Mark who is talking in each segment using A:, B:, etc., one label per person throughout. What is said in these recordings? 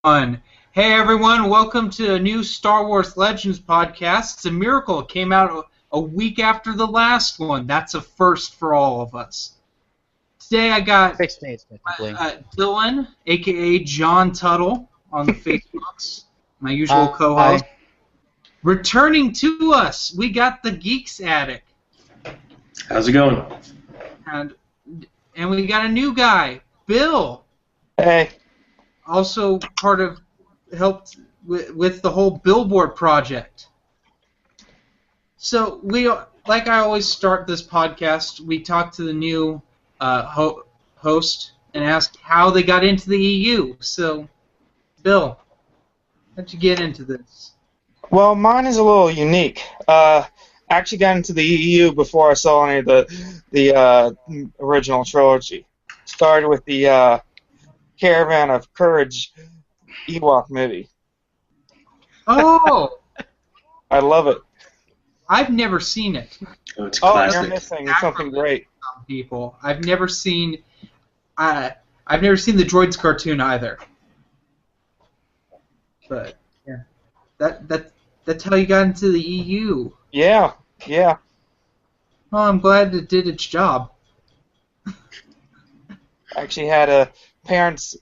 A: Hey everyone, welcome to a new Star Wars Legends podcast. It's a miracle. It came out a week after the last one. That's a first for all of us. Today I got
B: 6 days, technically.
A: Dylan, a.k.a. John Tuttle, on the Facebooks, my usual co-host. Returning to us, we got the theGeeksAttic.
C: How's it going?
A: And we got a new guy, Bill.
D: Hey.
A: Also helped with the whole billboard project. So like I always start this podcast, we talk to the new host and ask how they got into the EU. So, Bill, how'd you get into this?
D: Well, mine is a little unique. I actually got into the EU before I saw any of the original trilogy. Started with the Caravan of Courage Ewok movie.
A: Oh!
D: I love it.
A: I've never seen it.
C: Oh, it's classic.
D: You're missing something great.
A: People, I've never seen the Droids cartoon either. But yeah, that's how you got into the EU.
D: Yeah.
A: Well, I'm glad it did its job.
D: I actually had parents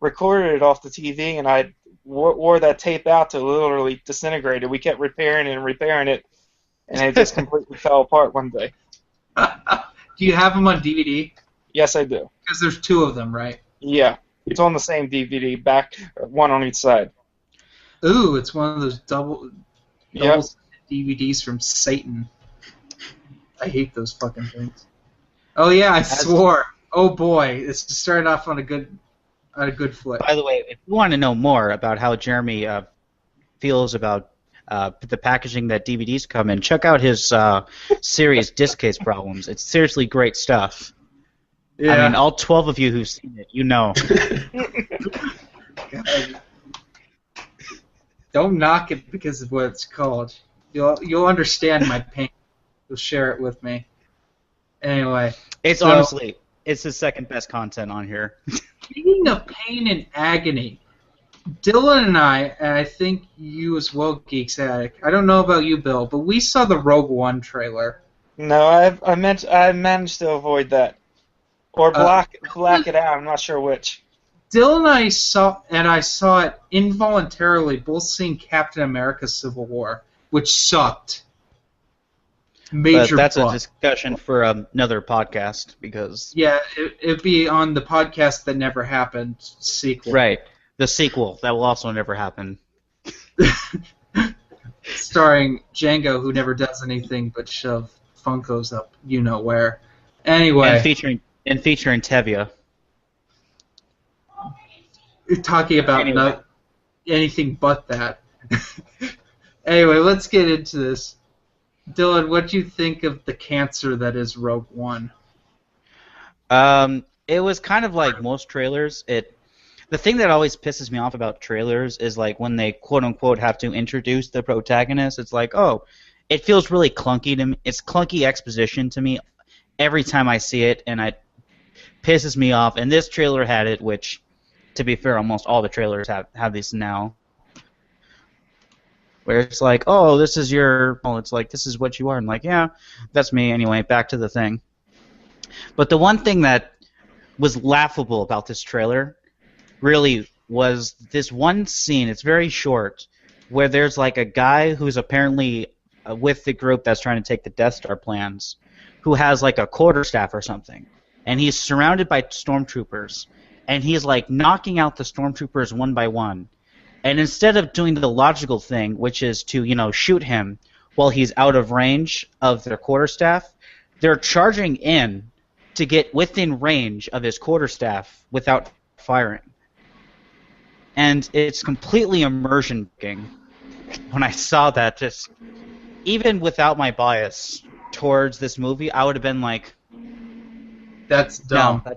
D: recorded it off the TV, and I wore that tape out to literally disintegrate it. We kept repairing it, and it just completely fell apart one day.
A: Do you have them on DVD?
D: Yes, I do.
A: Because there's two of them, right?
D: Yeah, it's on the same DVD, one on each side.
A: Ooh, it's one of those double
D: Yep.
A: DVDs from Satan. I hate those fucking things. Oh yeah, I swore. Oh boy, it's started off on a good foot.
B: By the way, if you want to know more about how Jeremy feels about the packaging that DVDs come in, check out his series Disc Case Problems. It's seriously great stuff.
A: Yeah.
B: I mean, all 12 of you who've seen it, you know.
A: Don't knock it because of what it's called. You'll understand my pain. You'll share it with me. Anyway.
B: Honestly, it's the second best content on here.
A: Speaking of pain and agony, Dylan and I think you as well, GeeksAttic. I don't know about you, Bill, but we saw the Rogue One trailer.
D: No, I managed to avoid that, or black it out. I'm not sure which.
A: Dylan and I saw it involuntarily, both seeing Captain America: Civil War, which sucked.
B: But that's a discussion for another podcast, because...
A: Yeah, it'd be on the podcast that never happened sequel.
B: Right, the sequel that will also never happen.
A: Starring Django, who never does anything but shove Funkos up you-know-where. Anyway...
B: And featuring Tevye.
A: Talking about anything but that. Anyway, let's get into this. Dylan, what do you think of the cancer that is Rogue One?
B: It was kind of like most trailers. The thing that always pisses me off about trailers is like when they quote unquote have to introduce the protagonist. It's like, oh, it feels really clunky to me. It's clunky exposition to me every time I see it, and it pisses me off. And this trailer had it, which, to be fair, almost all the trailers have these now. Where it's like, oh, this is this is what you are. I'm like, yeah, that's me. Anyway, back to the thing. But the one thing that was laughable about this trailer really was this one scene. It's very short, where there's like a guy who's apparently with the group that's trying to take the Death Star plans, who has like a quarterstaff or something, and he's surrounded by stormtroopers, and he's like knocking out the stormtroopers one by one. And instead of doing the logical thing, which is to, shoot him while he's out of range of their quarterstaff, they're charging in to get within range of his quarterstaff without firing. And it's completely immersion-making. When I saw that, just even without my bias towards this movie, I would have been like,
A: "That's dumb."
B: No,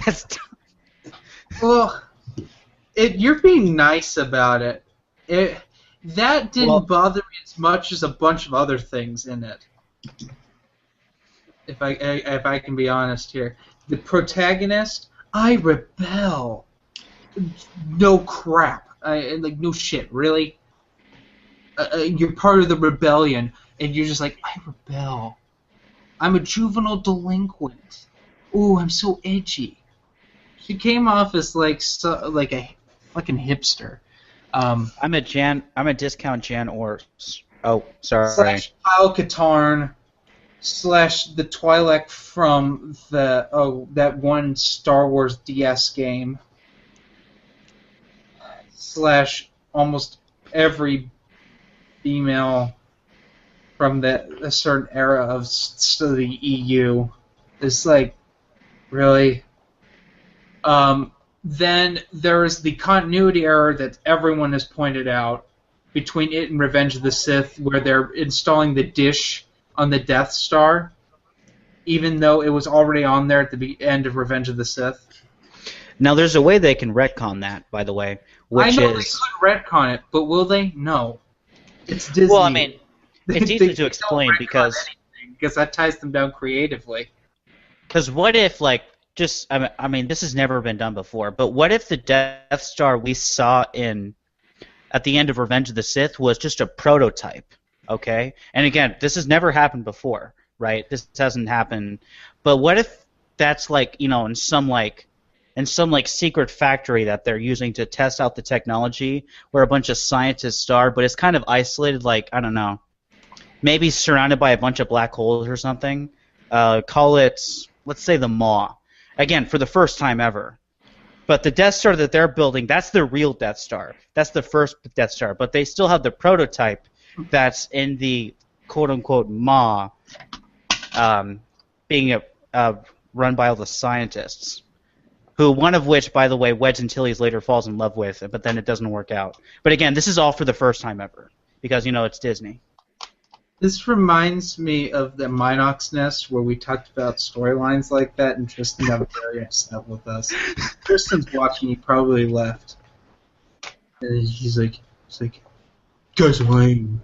B: that's dumb.
A: Well. You're being nice about it. That didn't bother me as much as a bunch of other things in it. If I can be honest here, the protagonist, I rebel. no crap. Like, no shit, really? You're part of the rebellion, and you're just like, I rebel. I'm a juvenile delinquent. Ooh, I'm so edgy. She came off as like a fucking hipster.
B: I'm a discount Jan Ors. Oh, sorry.
A: Slash Kyle Katarn slash the Twi'lek from that one Star Wars DS game slash almost every female from a certain era of the EU. It's like, really? Then there is the continuity error that everyone has pointed out between it and Revenge of the Sith, where they're installing the dish on the Death Star, even though it was already on there at the end of Revenge of the Sith.
B: Now, there's a way they can retcon that, by the way, which
A: I know
B: is...
A: they could retcon it, but will they? No. It's Disney.
B: Well, I mean, it's easy to explain because
A: that ties them down creatively.
B: Because what if, like, just... I mean, this has never been done before, but what if the Death Star we saw at the end of Revenge of the Sith was just a prototype, okay? And again, this has never happened before, right? This hasn't happened. But what if that's like, in some secret factory that they're using to test out the technology where a bunch of scientists are, but it's kind of isolated, like, I don't know, maybe surrounded by a bunch of black holes or something. Call it, let's say, the Maw. Again, for the first time ever. But the Death Star that they're building, that's the real Death Star. That's the first Death Star. But they still have the prototype that's in the quote-unquote Maw being run by all the scientists. One of which, by the way, Wedge Antilles later falls in love with, but then it doesn't work out. But again, this is all for the first time ever. Because, it's Disney.
A: This reminds me of the Minox Nest, where we talked about storylines like that, and Tristan got very upset with us. Tristan's watching, he probably left. And he's like, guys are lame.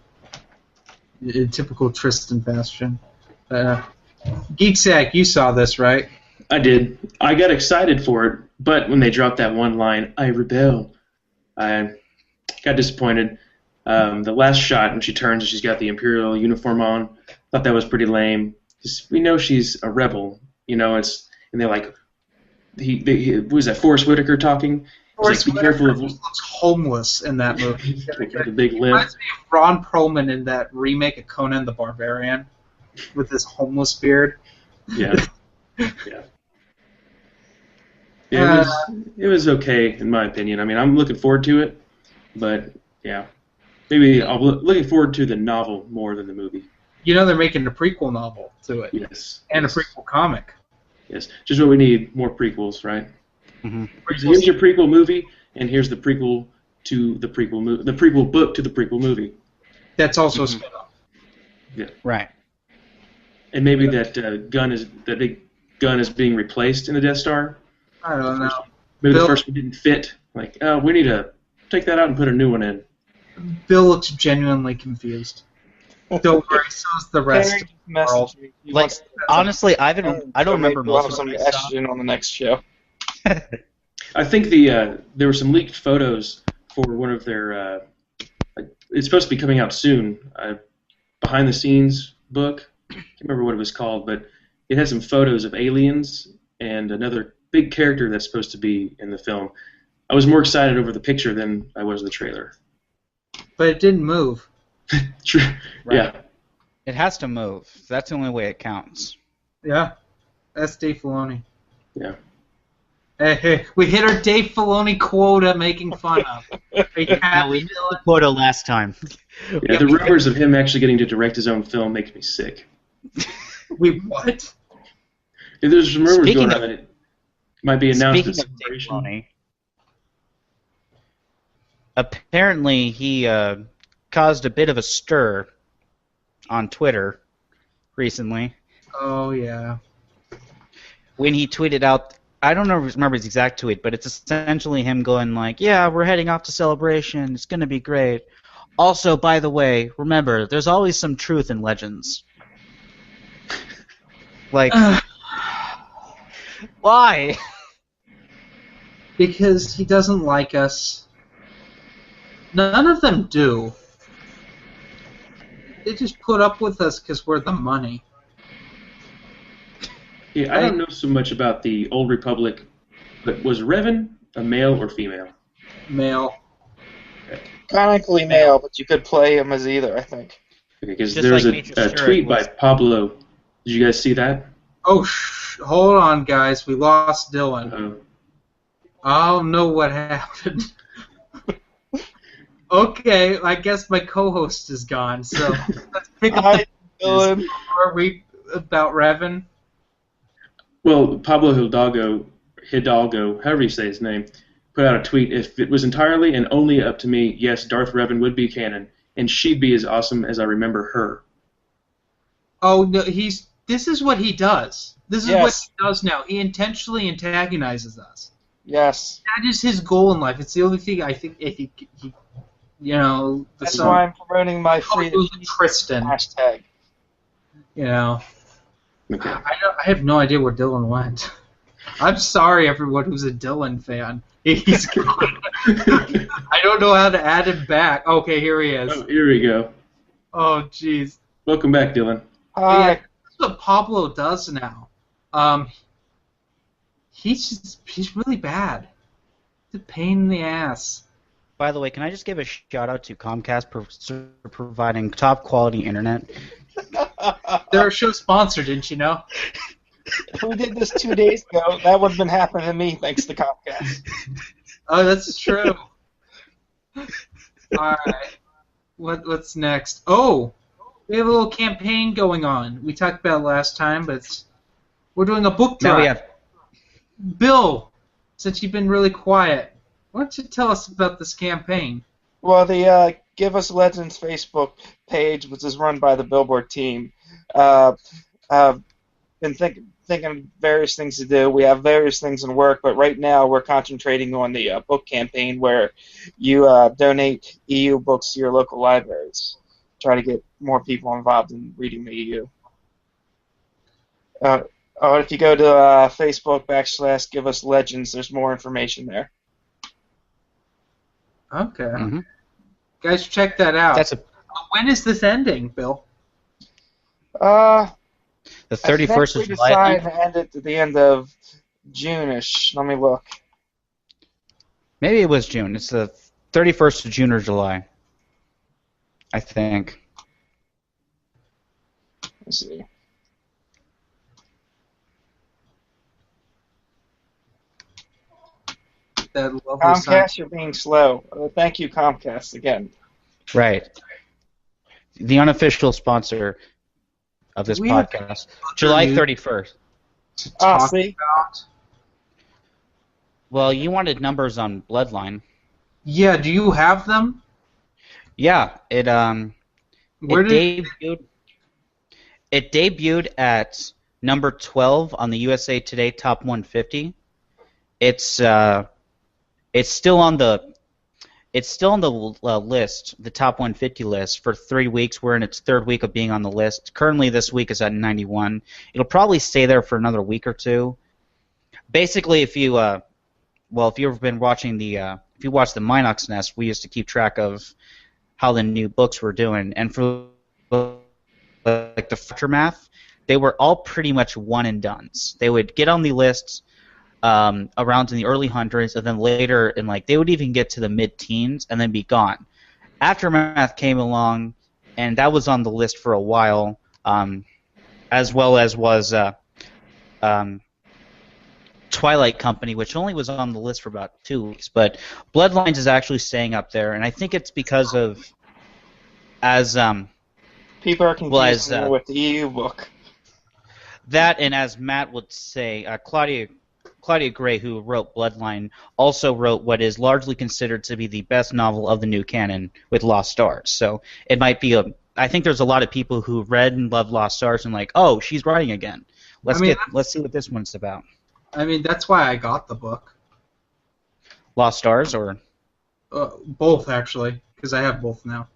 A: In typical Tristan fashion. GeeksAttic, you saw this, right?
C: I did. I got excited for it, but when they dropped that one line, I rebel, I got disappointed. The last shot when she turns and she's got the Imperial uniform on, thought that was pretty lame. We know she's a rebel, and they're like, was that Forrest Whitaker talking?
A: Forrest
C: like, be careful of.
A: Whitaker looks homeless in that movie.
C: Like a big limp.
A: Reminds me of Ron Perlman in that remake of Conan the Barbarian with his homeless beard.
C: Yeah. Yeah. It was okay in my opinion. I mean, I'm looking forward to it, but yeah. Maybe I'm looking forward to the novel more than the movie.
A: They're making a prequel novel to it.
C: Yes.
A: And a prequel comic.
C: Yes. Just what we need, more prequels, right?
B: Mm-hmm.
C: So here's your prequel movie, and here's the prequel to the prequel movie, the prequel book to the prequel movie.
A: That's also a spin-off.
C: Yeah.
B: Right.
C: And maybe that big gun is being replaced in the Death Star.
A: I don't know.
C: Maybe
A: Bill,
C: the first one didn't fit. Like, we need to take that out and put a new one in.
A: Bill looks genuinely confused. Don't worry, so's the rest of the world.
B: Like, honestly, I don't remember
D: We'll have
B: most
D: some
B: of the stuff.
D: estrogen on the next show.
C: I think there were some leaked photos for one of their. It's supposed to be coming out soon. Behind the scenes book. I can't remember what it was called, but it had some photos of aliens and another big character that's supposed to be in the film. I was more excited over the picture than I was the trailer.
A: But it didn't move.
C: True.
B: Right.
C: Yeah.
B: It has to move. That's the only way it counts.
A: Yeah. That's Dave Filoni.
C: Yeah.
A: Hey, we hit our Dave Filoni quota making fun of. Are you happy,
B: We missed the quota last time.
C: Yeah, the rumors of him actually getting to direct his own film makes me sick.
A: We what?
C: Yeah, there's some rumors
B: Speaking
C: going
B: of-
C: on that it might be announced
B: Speaking
C: at
B: of Dave
C: Celebration.
B: Filoni, apparently he caused a bit of a stir on Twitter recently
A: Oh, yeah.
B: when he tweeted out, I don't remember his exact tweet, but it's essentially him going like, yeah, we're heading off to Celebration, it's going to be great. Also, by the way, remember, there's always some truth in legends. Like, why?
A: because he doesn't like us. None of them do. They just put up with us because we're the money.
C: Yeah, I don't know so much about the Old Republic, but was Revan a male or female?
A: Male.
D: Chronically male, but you could play him as either, I think.
C: Because
B: Just
C: there was
B: like
C: a
B: Major Stewart
C: tweet by
B: was-
C: Pablo. Did you guys see that?
A: Oh, hold on, guys. We lost Dylan.
C: Uh,
A: I don't know what happened. Okay, I guess my co-host is gone, so let's pick up
D: Hi, Dylan.
A: Are we about Revan?
C: well, Pablo Hidalgo, however you say his name, put out a tweet. If it was entirely and only up to me, yes, Darth Revan would be canon, and she'd be as awesome as I remember her.
A: Oh no, this is what he does. This is what
D: Yes.
A: he does now. He intentionally antagonizes us.
D: Yes.
A: That is his goal in life. It's the only thing I think if he you know, the
D: That's
A: son
D: why I'm promoting my free
A: of Tristan.
D: hashtag.
A: You know,
C: Okay.
A: I have no idea where Dylan went. I'm sorry, everyone who's a Dylan fan. He's gone. I don't know how to add him back. Okay, here he is.
C: Oh, here we go.
A: Oh, jeez.
C: Welcome back, Dylan.
D: Hi.
A: Yeah, that's what Pablo does now. He's really bad. It's a pain in the ass.
B: By the way, can I just give a shout out to Comcast for providing top quality internet?
A: They're a show sponsor, didn't you know?
D: If we did this 2 days ago, that would have been happening to me thanks to Comcast.
A: Oh, that's true. All right. What's next? Oh, we have a little campaign going on. We talked about it last time, but we're doing a book drive.
B: Now we have
A: Bill, since you've been really quiet, why don't you tell us about this campaign?
D: Well, the Give Us Legends Facebook page, which is run by the Billboard team, been thinking of various things to do. We have various things in work, but right now we're concentrating on the book campaign where you donate EU books to your local libraries. Try to get more people involved in reading the EU. If you go to Facebook / Give Us Legends, there's more information there.
A: Okay.
B: Mhm.
A: Guys, check that out.
B: that's
A: When is this ending, Bill?
B: the
D: I
B: 31st
D: think
B: of
D: we
B: July.
D: decided to end it at the end of June-ish. Let me look.
B: Maybe it was June. It's the 31st of June or July, I think.
D: Let's see.
A: That lovely sign.
D: Comcast, you're being slow. Thank you, Comcast, again.
B: Right. The unofficial sponsor of this
A: We have
B: podcast. July
A: news
B: 31st.
A: to
D: Ah,
A: talk
D: see?
A: about.
B: Well, you wanted numbers on Bloodline.
A: Yeah, do you have them?
B: Yeah, it
A: Where
B: it
A: did
B: debuted at number 12 on the USA Today Top 150. It's still on the list, the top 150 list for 3 weeks. We're in its third week of being on the list. Currently, this week is at 91. It'll probably stay there for another week or two. Basically, if you've been watching if you watch the Minox Nest, we used to keep track of how the new books were doing, and for like the aftermath, they were all pretty much one and dones. They would get on the lists around in the early hundreds, and then later they would even get to the mid-teens and then be gone. Aftermath came along, and that was on the list for a while, as well as was Twilight Company, which only was on the list for about 2 weeks. But Bloodlines is actually staying up there, and I think it's because of
D: People are confusing
B: as,
D: me with the EU book.
B: that, and as Matt would say, Claudia Gray, who wrote Bloodline, also wrote what is largely considered to be the best novel of the new canon with Lost Stars. So it might be I think there's a lot of people who read and love Lost Stars and like, oh, she's writing again. Let's see what this one's about.
A: I mean, that's why I got the book.
B: Lost Stars or
A: Both, actually, because I have both now.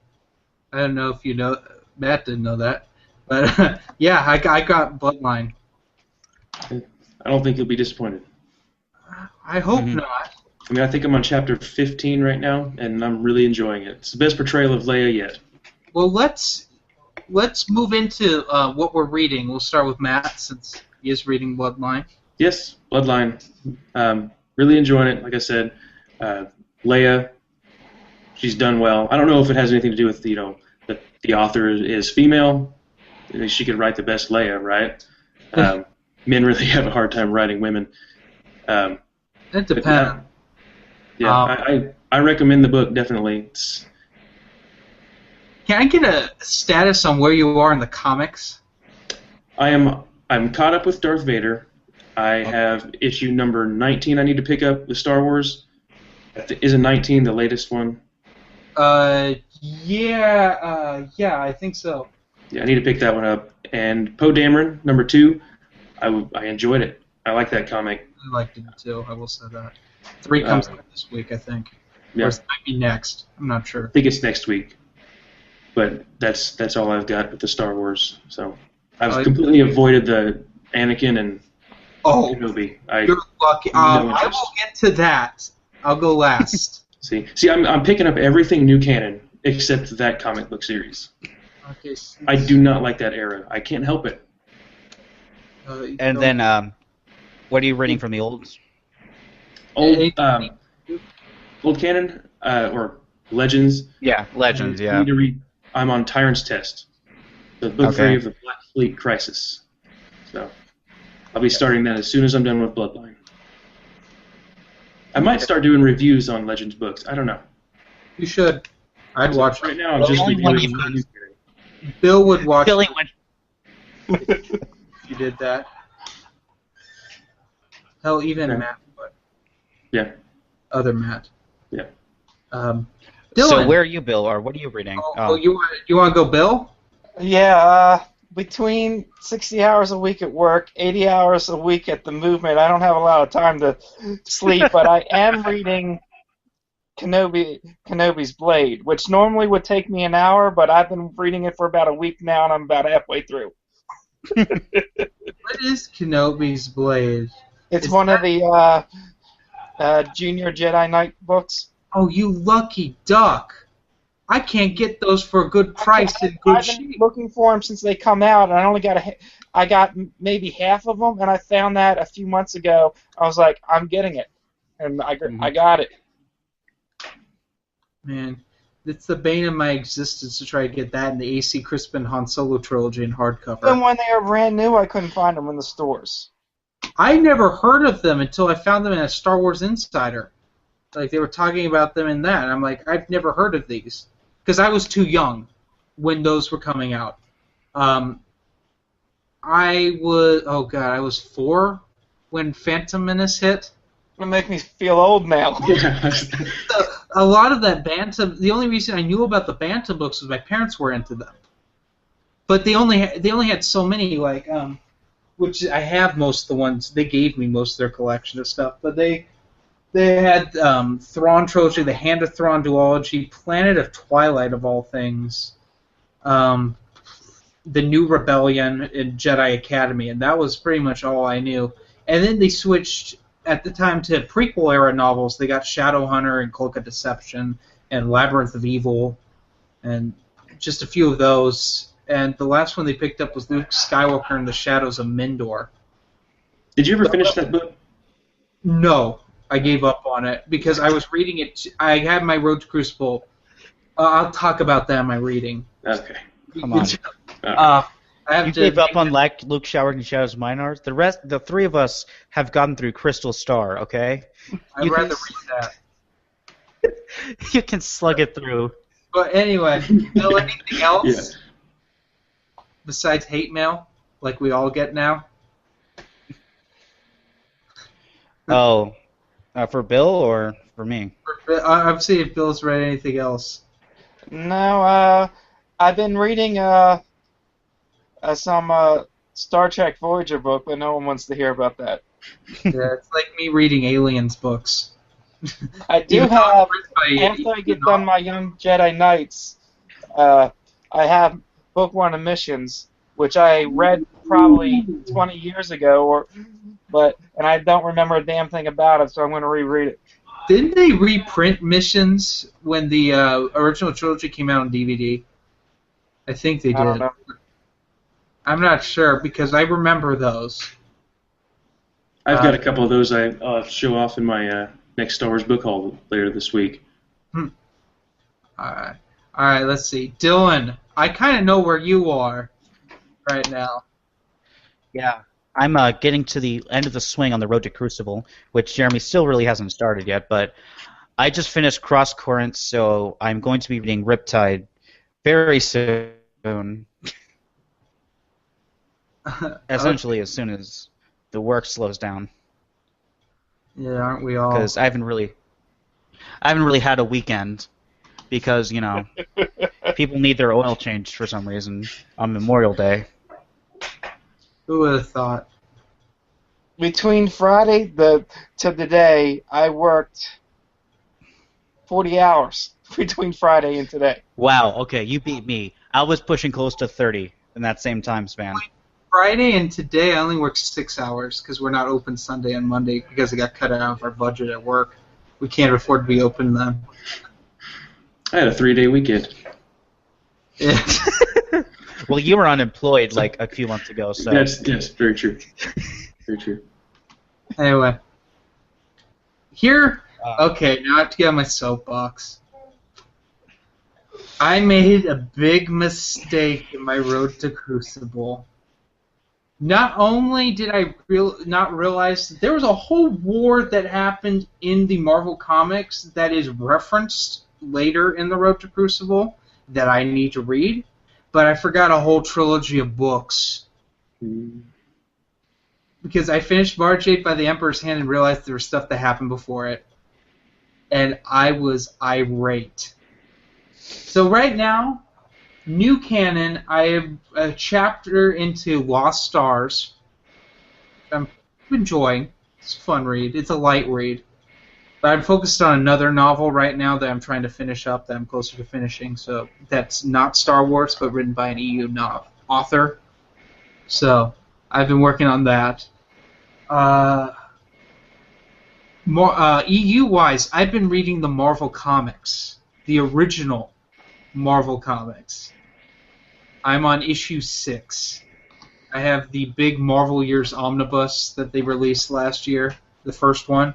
A: I don't know if you know. Matt didn't know that. But, yeah, I got Bloodline.
C: I don't think you'll be disappointed.
A: I hope
B: Mhm.
A: not.
C: I mean, I think I'm on chapter 15 right now, and I'm really enjoying it. It's the best portrayal of Leia yet.
A: Well, let's move into what we're reading. We'll start with Matt since he is reading Bloodline.
C: Yes, Bloodline. Really enjoying it. Like I said, Leia, she's done well. I don't know if it has anything to do with that the author is female. She could write the best Leia, right? Men really have a hard time writing women.
A: It depends.
C: I recommend the book definitely.
A: Can I get a status on where you are in the comics?
C: I'm caught up with Darth Vader. I have issue number 19 I need to pick up with Star Wars. Isn't 19 the latest one?
A: Yeah, I think so.
C: Yeah, I need to pick that one up. And Poe Dameron, number 2, I enjoyed it. I like that comic.
A: I liked it too, I will say that. 3 comes out this week, I think.
C: Yeah.
A: Or it might be next. I'm not sure.
C: I think it's next week. But that's all I've got with the Star Wars. So I've completely avoided the Anakin and Kenobi.
A: You're lucky. I will get to that. I'll go last.
C: See, I'm picking up everything new canon except that comic book series.
A: Okay.
C: I do not like that era. I can't help it.
B: And then, what are you reading from the old?
C: Old canon or Legends.
B: Yeah, Legends.
C: I
B: Yeah.
C: need to read. I'm on Tyrant's Test, the book 3 of the Black Fleet Crisis. So I'll be starting that as soon as I'm done with Bloodline. I might start doing reviews on Legends books. I don't know.
A: You should. I'd watch
C: right
A: it.
C: now. I'm just reviewing.
A: Bill would watch
B: Billy
A: it if you did that. Hell, even Matt would.
C: Yeah.
A: Other Matt.
C: Yeah.
A: Dylan.
B: So where are you, Bill, or what are you reading?
A: You want to go, Bill?
D: Yeah, between 60 hours a week at work, 80 hours a week at the movement, I don't have a lot of time to sleep, but I am reading Kenobi's Blade, which normally would take me an hour, but I've been reading it for about a week now, and I'm about halfway through.
A: What is Kenobi's Blade?
D: It's one of the Junior Jedi Knight books.
A: Oh, you lucky duck! I can't get those for a good price and good
D: I've been looking for them since they come out, and I got maybe half of them, and I found that a few months ago. I was like, I'm getting it, and I got it.
A: Man, it's the bane of my existence to try to get that in the AC Crispin Han Solo trilogy in hardcover.
D: Even when they were brand new, I couldn't find them in the stores.
A: I never heard of them until I found them in a Star Wars Insider. Like, they were talking about them in that, and I'm like, I've never heard of these. Because I was too young when those were coming out. I was 4 when Phantom Menace hit.
D: It'll make me feel old now.
A: A lot of that Bantam, the only reason I knew about the Bantam books was my parents were into them. But they only had so many, like, which I have most of the ones, they gave me most of their collection of stuff, but they had Thrawn Trilogy, the Hand of Thrawn duology, Planet of Twilight of all things, the New Rebellion, and Jedi Academy, and that was pretty much all I knew. And then they switched at the time to prequel era novels. They got Shadowhunter and Cloak of Deception and Labyrinth of Evil, and just a few of those. And the last one they picked up was Luke Skywalker and the Shadows of Mindor.
C: Did you ever finish that book?
A: No. I gave up on it because I was reading it. I had my Road to Crucible. I'll talk about that in my reading.
C: Okay.
B: Come on. You gave up on Luke Skywalker and Shadows of Mindor. The 3 of us have gotten through Crystal Star. Okay.
A: I'd rather read that.
B: You can slug it through.
A: But anyway, Bill, anything else
C: Yeah.
A: besides hate mail, like we all get now?
B: Oh. For Bill or for me?
A: I'm seeing if Bill's read anything else.
D: No, I've been reading some Star Trek Voyager book, but no one wants to hear about that.
A: Yeah, it's like me reading Aliens books.
D: I do have, after I get done my Young Jedi Knights, I have Book 1 Emissions, which I read probably 20 years ago, and I don't remember a damn thing about it, so I'm going to reread it.
A: Didn't they reprint Missions when the original trilogy came out on DVD? I think they did.
D: I don't know.
A: I'm not sure because I remember those.
C: I've got a couple of those I'll show off in my next Star Wars book haul later this week.
A: All right. Let's see, Dylan. I kind of know where you are right now.
B: Yeah. I'm getting to the end of the swing on the road to Crucible, which Jeremy still really hasn't started yet, but I just finished Cross Currents, so I'm going to be reading Riptide very soon. Essentially, as soon as the work slows down.
A: Yeah, aren't we all?
B: Because I haven't really had a weekend because, you know, people need their oil changed for some reason on Memorial Day.
A: Who would have thought?
D: Between Friday to today, I worked 40 hours between Friday and today.
B: Wow, okay, you beat me. I was pushing close to 30 in that same time span.
A: Friday and today I only worked 6 hours because we're not open Sunday and Monday because it got cut out of our budget at work. We can't afford to be open then.
C: I had a 3-day weekend.
A: Yeah.
B: Well, you were unemployed like a few months ago, so...
C: Yes, very true. Very true.
A: Anyway. Here, okay, now I have to get on my soapbox. I made a big mistake in my road to Crucible. Not only did I not realize that there was a whole war that happened in the Marvel Comics that is referenced later in the Road to Crucible that I need to read, but I forgot a whole trilogy of books. Because I finished March 8 by the Emperor's Hand and realized there was stuff that happened before it. And I was irate. So right now, new canon, I have a chapter into Lost Stars. I'm enjoying. It's a fun read. It's a light read. But I'm focused on another novel right now that I'm trying to finish up, that I'm closer to finishing. So that's not Star Wars, but written by an EU author. So I've been working on that. EU-wise, I've been reading the Marvel Comics, the original Marvel Comics. I'm on issue 6. I have the big Marvel Years Omnibus that they released last year, the first one.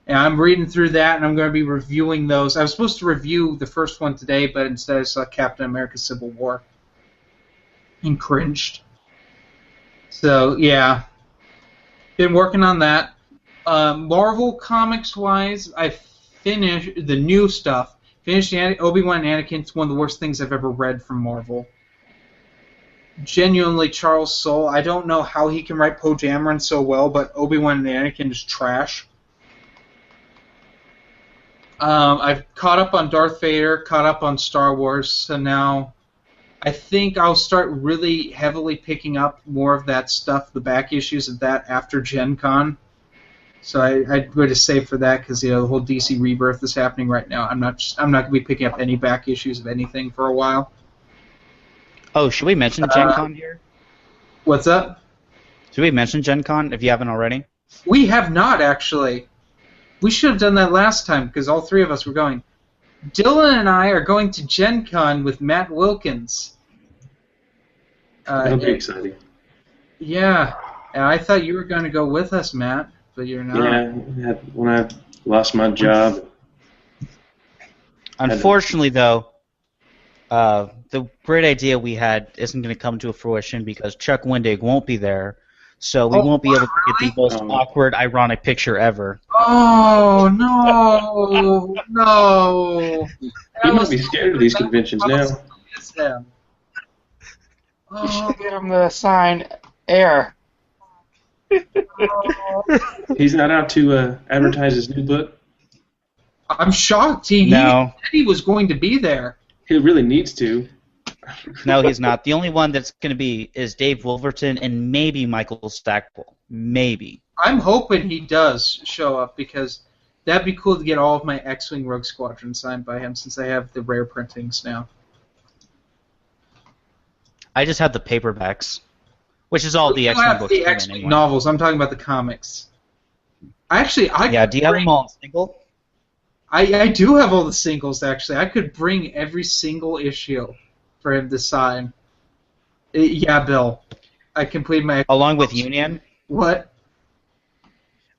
A: And I'm reading through that, and I'm going to be reviewing those. I was supposed to review the first one today, but instead I saw Captain America Civil War and cringed. So, yeah. Been working on that. Marvel Comics-wise, I finished the new stuff. Finished Obi-Wan and Anakin. It's one of the worst things I've ever read from Marvel. Genuinely, Charles Soule. I don't know how he can write Poe Dameron so well, but Obi-Wan and Anakin is trash. I've caught up on Darth Vader, caught up on Star Wars, so now I think I'll start really heavily picking up more of that stuff, the back issues of that after Gen Con. So I'm going to save for that because the whole DC Rebirth is happening right now. I'm not going to be picking up any back issues of anything for a while.
B: Oh, should we mention Gen Con here?
A: What's up?
B: Should we mention Gen Con if you haven't already?
A: We have not, actually. We should have done that last time because all three of us were going. Dylan and I are going to Gen Con with Matt Wilkins.
C: That'll be exciting.
A: Yeah. And I thought you were going to go with us, Matt, but you're not.
C: Yeah, when I lost my job.
B: Unfortunately, though, the great idea we had isn't going to come to fruition because Chuck Wendig won't be there, so we won't be able to get the most awkward, ironic picture ever.
A: Oh, no. No.
C: He must be scared of these conventions now.
D: You should get him to sign Air.
C: He's not out to advertise his new book?
A: I'm shocked. He said he was going to be there.
C: He really needs to.
B: No, he's not. The only one that's going to be is Dave Wolverton and maybe Michael Stackpole. Maybe.
A: I'm hoping he does show up because that'd be cool to get all of my X-Wing Rogue Squadron signed by him since I have the rare printings now.
B: I just have the paperbacks, which is all the X-Wing books.
A: The X-Wing novels. I'm talking about the comics. Actually,
B: do you have them all in single?
A: I do have all the singles, actually. I could bring every single issue for him to sign. Yeah, Bill. I completed my...
B: Along with Union?
A: What?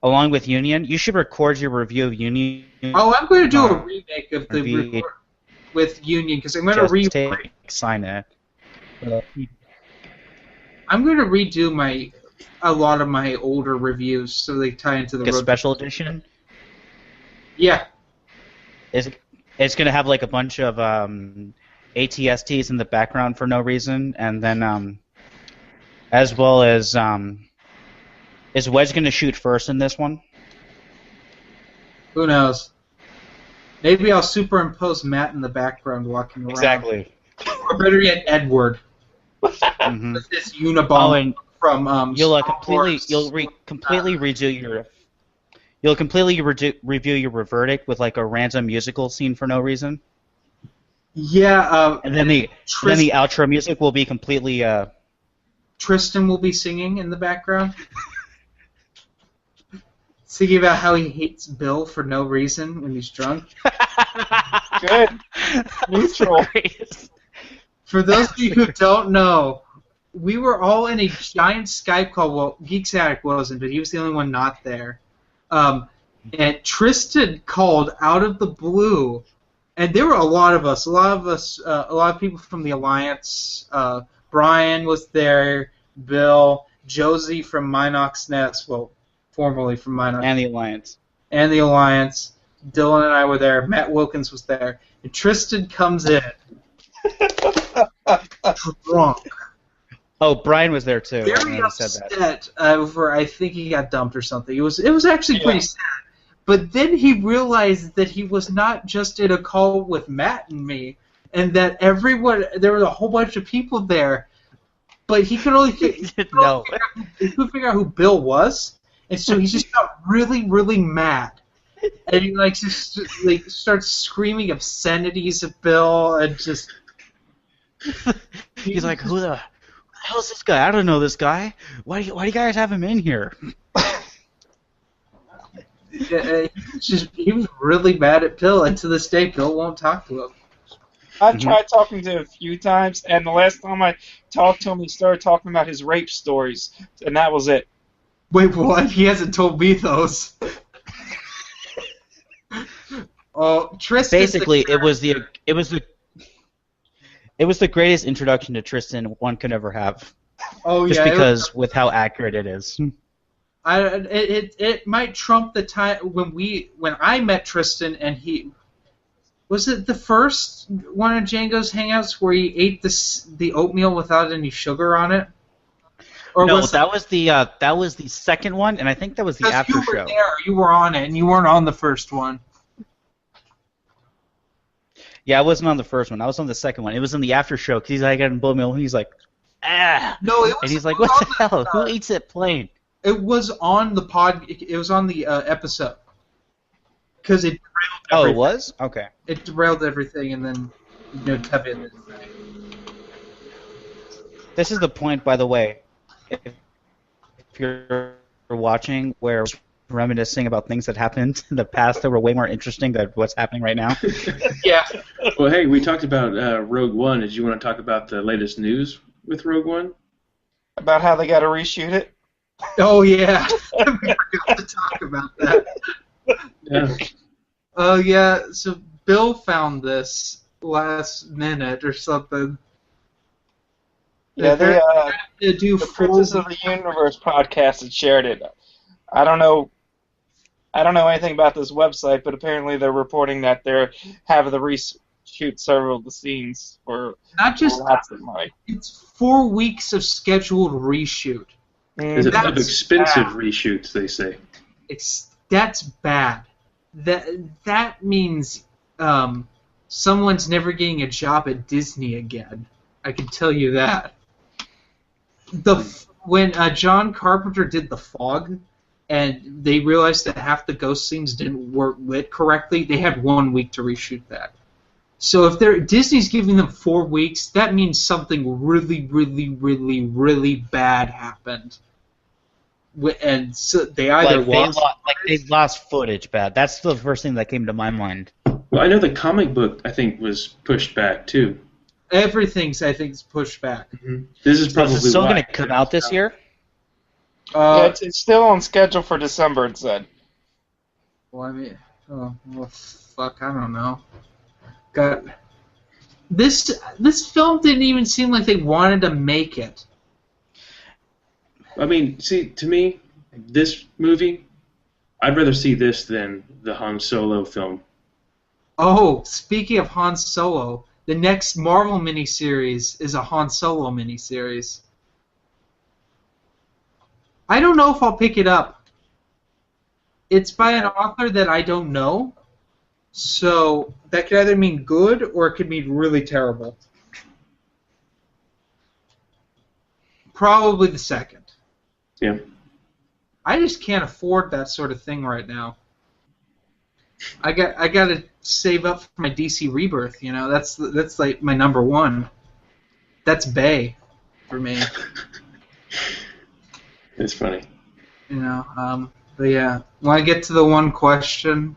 B: Along with Union? You should record your review of Union.
A: Oh, I'm going to do a remake of the report with Union, because I'm going to
B: sign it.
A: I'm going to redo a lot of my older reviews so they tie into the
B: road special edition?
A: Yeah.
B: It's going to have like a bunch of ATSTs in the background for no reason, and then as well as is Wedge going to shoot first in this one?
A: Who knows? Maybe I'll superimpose Matt in the background walking around.
B: Exactly.
A: Or better yet, Edward. With this Unabomber from
B: you'll completely review your verdict with like a random musical scene for no reason.
A: Yeah.
B: And then the outro music will be completely.
A: Tristan will be singing in the background. Singing about how he hates Bill for no reason when he's drunk.
D: Good. Neutral.
A: For those of you who don't know, we were all in a giant Skype call. Well, GeeksAttic wasn't, but he was the only one not there. And Tristan called out of the blue, and there were a lot of us, a lot of people from the Alliance. Brian was there, Bill, Josie from Minox Nets, well, formerly from Minox.
B: And the Alliance.
A: And the Alliance. Dylan and I were there. Matt Wilkins was there. And Tristan comes in. Drunk.
B: Oh, Brian was there too.
A: Very upset over, I think he got dumped or something. It was actually pretty sad. But then he realized that he was not just in a call with Matt and me, and that there was a whole bunch of people there, but he could only figure out who Bill was, and so he just got really, really mad. And he just starts screaming obscenities at Bill, and just...
B: He's like, who the hell's this guy? I don't know this guy. Why do you guys have him in here?
A: He was really mad at Bill, and to this day, Bill won't talk to him.
D: I've tried talking to him a few times, and the last time I talked to him, he started talking about his rape stories, and that was it.
A: Wait, what? He hasn't told me those. Oh, Tristan.
B: Basically, it was the greatest introduction to Tristan one could ever have.
A: Oh yeah.
B: Just because with how accurate it is.
A: It might trump the time when I met Tristan and he was it the first one of Django's hangouts where he ate the oatmeal without any sugar on it? Or
B: no, that was the second one, and I think that was the after show.
A: You were there, you were on it, and you weren't on the first one.
B: Yeah, I wasn't on the first one. I was on the second one. It was in the after show because he's like getting oatmeal, and he's like, ah.
A: No, it was.
B: And he's like, what the hell? Who eats it plain?
A: It was on the It was on the episode. Because it derailed everything.
B: Oh, it was? Okay.
A: It derailed everything, and then Kevin.
B: This is the point, by the way. If you're watching, where reminiscing about things that happened in the past that were way more interesting than what's happening right now.
A: Yeah.
C: Well, hey, we talked about Rogue One. Did you want to talk about the latest news with Rogue One?
D: About how they got to reshoot it?
A: Oh, yeah. We forgot to talk about that.
C: Yeah.
A: Oh, yeah. So Bill found this last minute or something.
D: Yeah, they
A: do
D: the Princess of the Universe podcast had shared it. I don't know anything about this website, but apparently they're reporting that they're having to reshoot several of the scenes for
A: not just
D: lots of money.
A: It's 4 weeks of scheduled reshoot.
C: Is it of expensive reshoots? They say.
A: That's bad. That means someone's never getting a job at Disney again. I can tell you that. When John Carpenter did The Fog, and they realized that half the ghost scenes didn't work lit correctly, they had 1 week to reshoot that. So if Disney's giving them 4 weeks, that means something really, really, really, really bad happened. And so they either lost.
B: They lost footage bad. That's the first thing that came to my mind.
C: Well, I know the comic book, I think, was pushed back, too.
A: Everything's, I think, is pushed back.
C: Mm-hmm. This is probably
B: Is it still going to come out this year?
D: Yeah, it's still on schedule for December, it said.
A: Well, I mean, well, fuck, I don't know. This film didn't even seem like they wanted to make it.
C: I mean, see, to me, this movie, I'd rather see this than the Han Solo film.
A: Oh, speaking of Han Solo, the next Marvel miniseries is a Han Solo miniseries. I don't know if I'll pick it up. It's by an author that I don't know, so that could either mean good or it could mean really terrible. Probably the second.
C: Yeah.
A: I just can't afford that sort of thing right now. I got to save up for my DC Rebirth. You know, that's like my number one. That's Bay for me.
C: It's funny.
A: You know, but yeah. Want to get to the one question?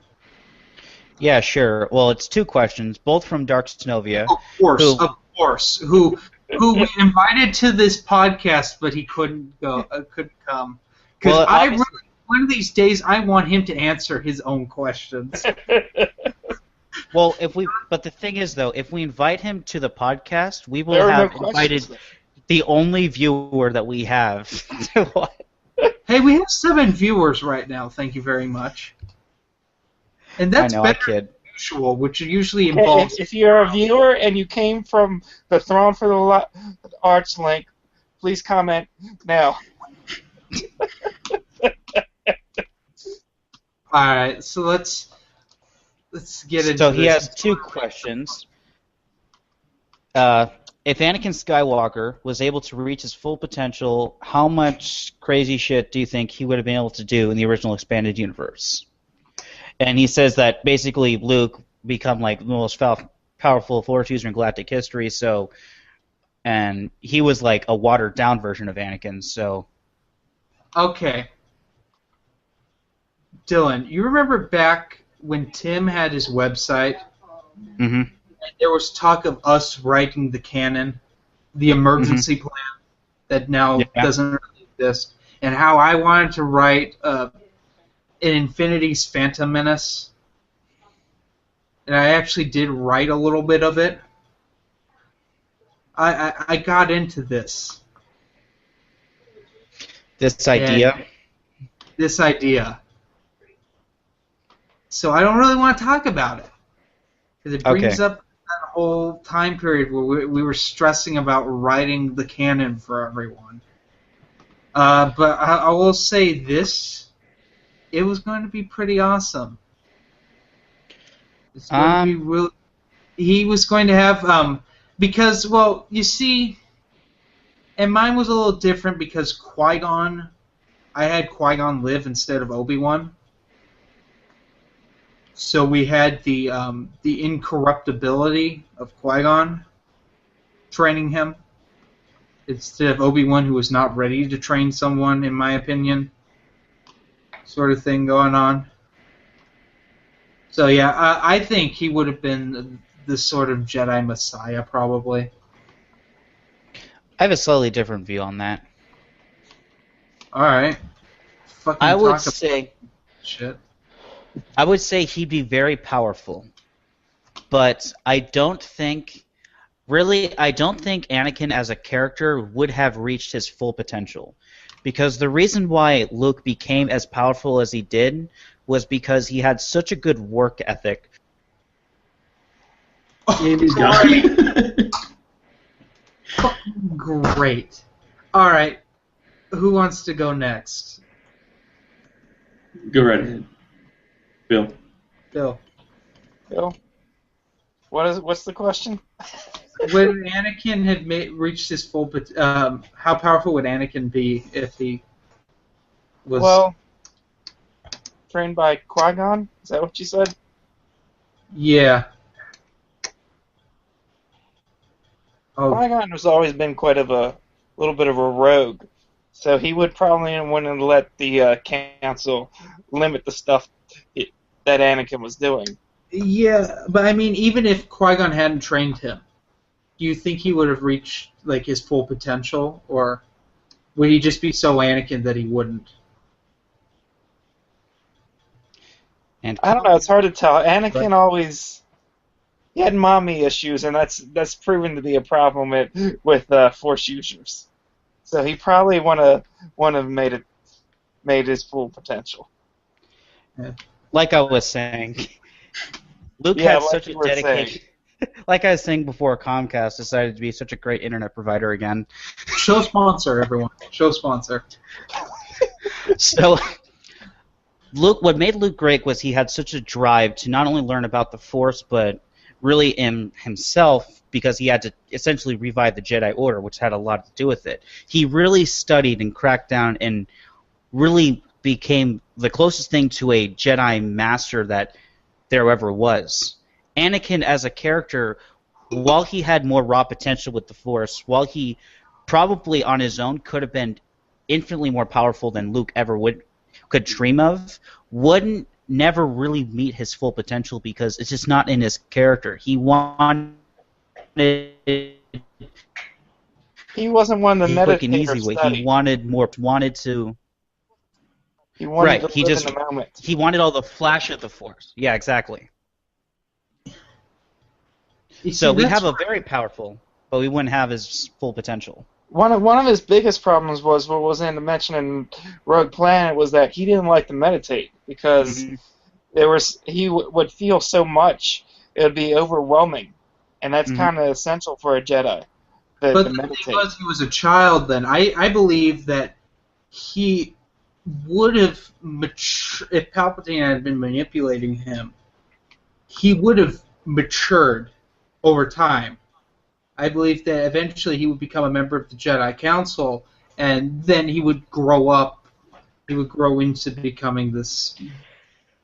B: Yeah, sure. Well, it's two questions, both from Dark Snovia.
A: Of course. Who we invited to this podcast, but he couldn't come. Because
B: Well,
A: one of these days, I want him to answer his own questions.
B: Well, but the thing is, though, if we invite him to the podcast, we will
D: There are
B: have
D: no
B: invited
D: questions.
B: the only viewer that we have.
A: Hey, we have 7 viewers right now. Thank you very much. And that's
B: I know, I
A: better
B: kid.
A: than usual, which usually involves.
D: If you're a viewer and you came from the Throne for the Arch link, please comment now.
A: All right, so let's get into.
B: So he
A: this.
B: has two questions. If Anakin Skywalker was able to reach his full potential, how much crazy shit do you think he would have been able to do in the original expanded universe? And he says that basically Luke become like the most powerful Force user in galactic history. So, and he was like a watered down version of Anakin. So,
A: Okay. Dylan, you remember back when Tim had his website?
B: mm-hmm.
A: There was talk of us writing the canon, the emergency plan that now doesn't really exist, and how I wanted to write an Infinity's Phantom Menace. And I actually did write a little bit of it. I got into this.
B: This idea.
A: This idea. So I don't really want to talk about it. Because it brings up that whole time period where we were stressing about writing the canon for everyone. But I will say this. It was going to be pretty awesome. It's going to be real. He was going to have... because, well, you see... And mine was a little different because Qui-Gon... I had Qui-Gon live instead of Obi-Wan. So we had the incorruptibility of Qui-Gon training him instead of Obi-Wan, who was not ready to train someone, in my opinion. Sort of thing going on. So yeah, I think he would have been the sort of Jedi Messiah, probably.
B: I have a slightly different view on that.
A: All right.
B: I would say
A: shit.
B: I would say he'd be very powerful, but I don't think Anakin as a character would have reached his full potential, because the reason why Luke became as powerful as he did was because he had such a good work ethic.
A: Great. All right. Who wants to go next?
C: Go right ahead. Bill.
A: Bill.
D: What's the question?
A: When Anakin had reached his full, how powerful would Anakin be if he was?
D: Well, trained by Qui-Gon. Is that what you said?
A: Yeah. Oh.
D: Qui-Gon has always been quite of a little bit of a rogue, So he would probably want to let the council limit the stuff that Anakin was doing.
A: Yeah, but I mean, even if Qui-Gon hadn't trained him, do you think he would have reached like his full potential, or would he just be so Anakin that he wouldn't?
B: And
D: I don't know. It's hard to tell. Anakin always he had mommy issues, and that's proven to be a problem with Force users. So he probably want to made his full potential.
B: like I was saying, Luke
D: Yeah,
B: had
D: like
B: such a
D: you were
B: dedication. Like I was saying before, Comcast decided to be such a great internet provider again.
A: Show sponsor, everyone. Show sponsor.
B: So, Luke, what made Luke great was he had such a drive to not only learn about the Force, but really in himself, because he had to essentially revive the Jedi Order, which had a lot to do with it. He really studied and cracked down and really became the closest thing to a Jedi Master that there ever was. Anakin as a character, while he had more raw potential with the Force, while he probably on his own could have been infinitely more powerful than Luke ever could dream of, wouldn't never really meet his full potential because it's just not in his character. He wasn't one of the
D: meditators
B: and easy way.
D: study.
B: He wanted more. Wanted to.
D: He wanted
B: right.
D: to
B: He
D: live
B: just.
D: in the moment.
B: He wanted all the flash of the Force. Yeah, exactly. So we have a very powerful, but we wouldn't have his full potential.
D: One of his biggest problems was what was in the mention in Rogue Planet was that he didn't like to meditate because he would feel so much it would be overwhelming, and that's kind of essential for a Jedi.
A: But the thing was, he was a child then. I believe that he would have if Palpatine had been manipulating him, he would have matured over time. I believe that eventually he would become a member of the Jedi Council, and then he would grow up. He would grow into becoming this,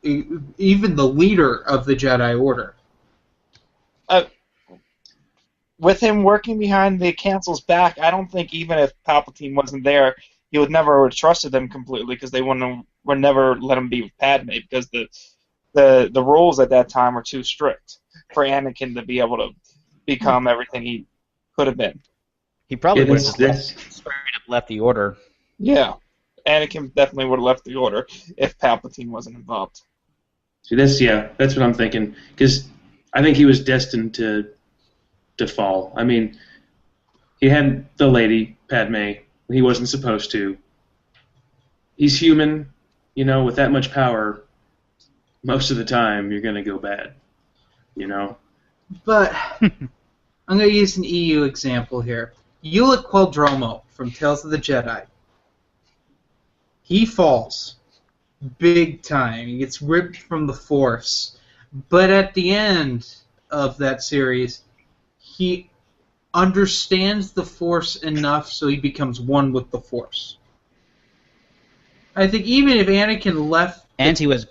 A: even the leader of the Jedi Order.
D: With him working behind the Council's back, I don't think even if Palpatine wasn't there, he would never have trusted them completely because they would never let him be with Padme because the rules at that time were too strict for Anakin to be able to become everything he could have been.
B: He probably would have just left the Order.
D: Yeah, Anakin definitely would have left the Order if Palpatine wasn't involved.
C: See, that's what I'm thinking. Because I think he was destined to fall. I mean, he had the lady Padme. He wasn't supposed to. He's human, with that much power. Most of the time, you're gonna go bad.
A: But I'm going to use an EU example here. Ulic Queldromo from Tales of the Jedi. He falls big time. He gets ripped from the Force. But at the end of that series, he understands the Force enough so he becomes one with the Force. I think even if Anakin left...
B: And he was...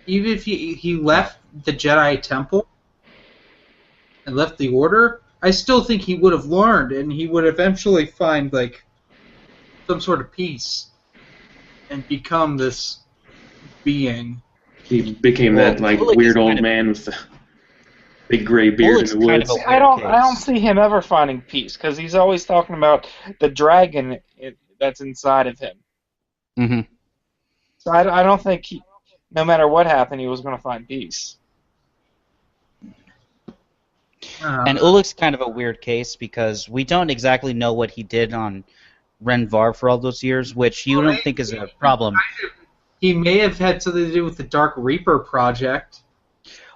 A: Even if he left the Jedi Temple and left the Order, I still think he would have learned, and he would eventually find some sort of peace and become this being.
C: He became that weird old man with the big gray beard in the woods.
D: I don't see him ever finding peace because he's always talking about the dragon that's inside of him.
B: Mm-hmm.
D: So I don't think no matter what happened, he was going to find peace.
B: And Ulic's kind of a weird case because we don't exactly know what he did on Renvar for all those years, which you don't think is a problem.
A: He may have had something to do with the Dark Reaper project.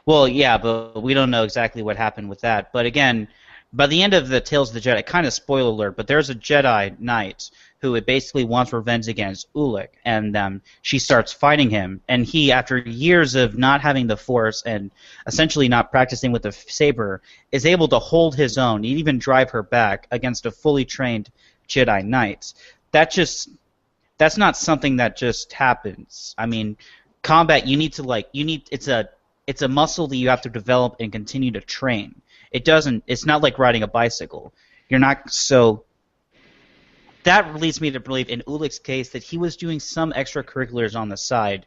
B: Well, yeah, but we don't know exactly what happened with that. But again, by the end of the Tales of the Jedi, kind of spoiler alert, but there's a Jedi Knight who basically wants revenge against Ulic, and she starts fighting him. And he, after years of not having the Force and essentially not practicing with the saber, is able to hold his own and even drive her back against a fully trained Jedi Knight. That's not something that just happens. I mean, combat, it's a muscle that you have to develop and continue to train. It's not like riding a bicycle. You're not so... that leads me to believe in Ulick's case that he was doing some extracurriculars on the side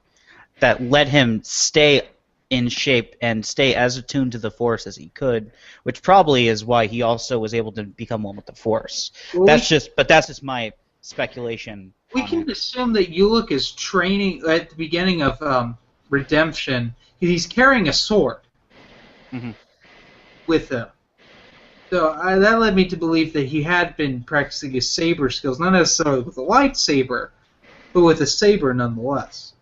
B: that let him stay in shape and stay as attuned to the Force as he could, which probably is why he also was able to become one with the Force.
A: Well,
B: that's just my speculation.
A: We can assume that Ulick is training at the beginning of Redemption. He's carrying a sword with him. So that led me to believe that he had been practicing his saber skills, not necessarily with a lightsaber, but with a saber nonetheless.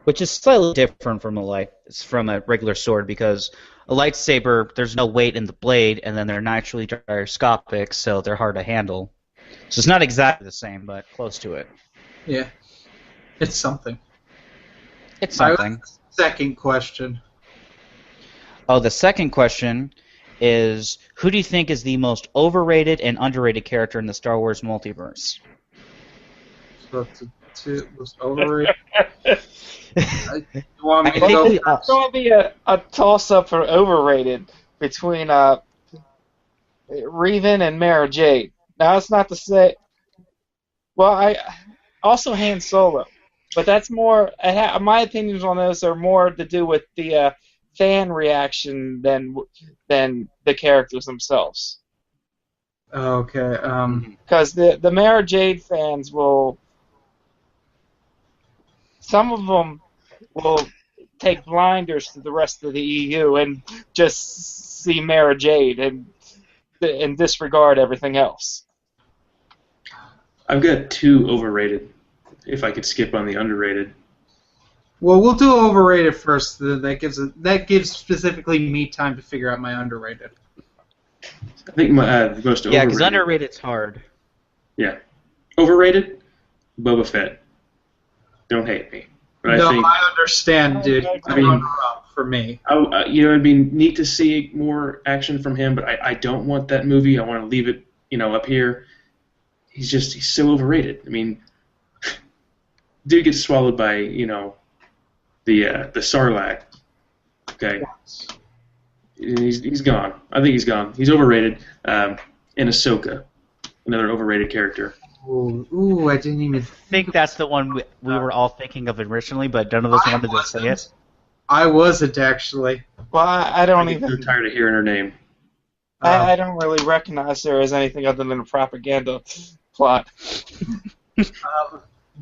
B: Which is slightly different from a regular sword, because a lightsaber, there's no weight in the blade, and then they're naturally gyroscopic, so they're hard to handle. So it's not exactly the same, but close to it.
A: Yeah. It's something.
B: It's something.
A: Second question.
B: Oh, the second question is, who do you think is the most overrated and underrated character in the Star Wars multiverse?
A: So two most overrated. You want me to go?
D: It's going to be a toss-up for overrated between Revan and Mara Jade. Now, that's not to say... Well, I also Han Solo. But that's more... my opinions on those are more to do with the fan reaction than the characters themselves.
A: Okay.
D: Because the Mara Jade fans will... Some of them will take blinders to the rest of the EU and just see Mara Jade and disregard everything else.
C: I've got 2 overrated, if I could skip on the underrated.
A: Well, we'll do overrated first. That gives specifically me time to figure out my underrated.
C: I think the most overrated...
B: Yeah, because underrated's hard.
C: Yeah. Overrated? Boba Fett. Don't hate me. But
A: No,
C: I think,
A: I understand, dude.
C: I mean,
A: runner-up for me.
C: it'd be neat to see more action from him, but I don't want that movie. I want to leave it, up here. He's so overrated. I mean, dude gets swallowed by, the Sarlacc. Okay. He's gone. I think he's gone. He's overrated. And Ahsoka, another overrated character.
A: Ooh, I didn't even
B: I think that's the one we were all thinking of originally, but none of us wanted to say it.
A: I wasn't, actually.
D: Well, I don't
C: I'm
D: even...
C: tired of hearing her name.
D: I don't really recognize her as anything other than a propaganda plot.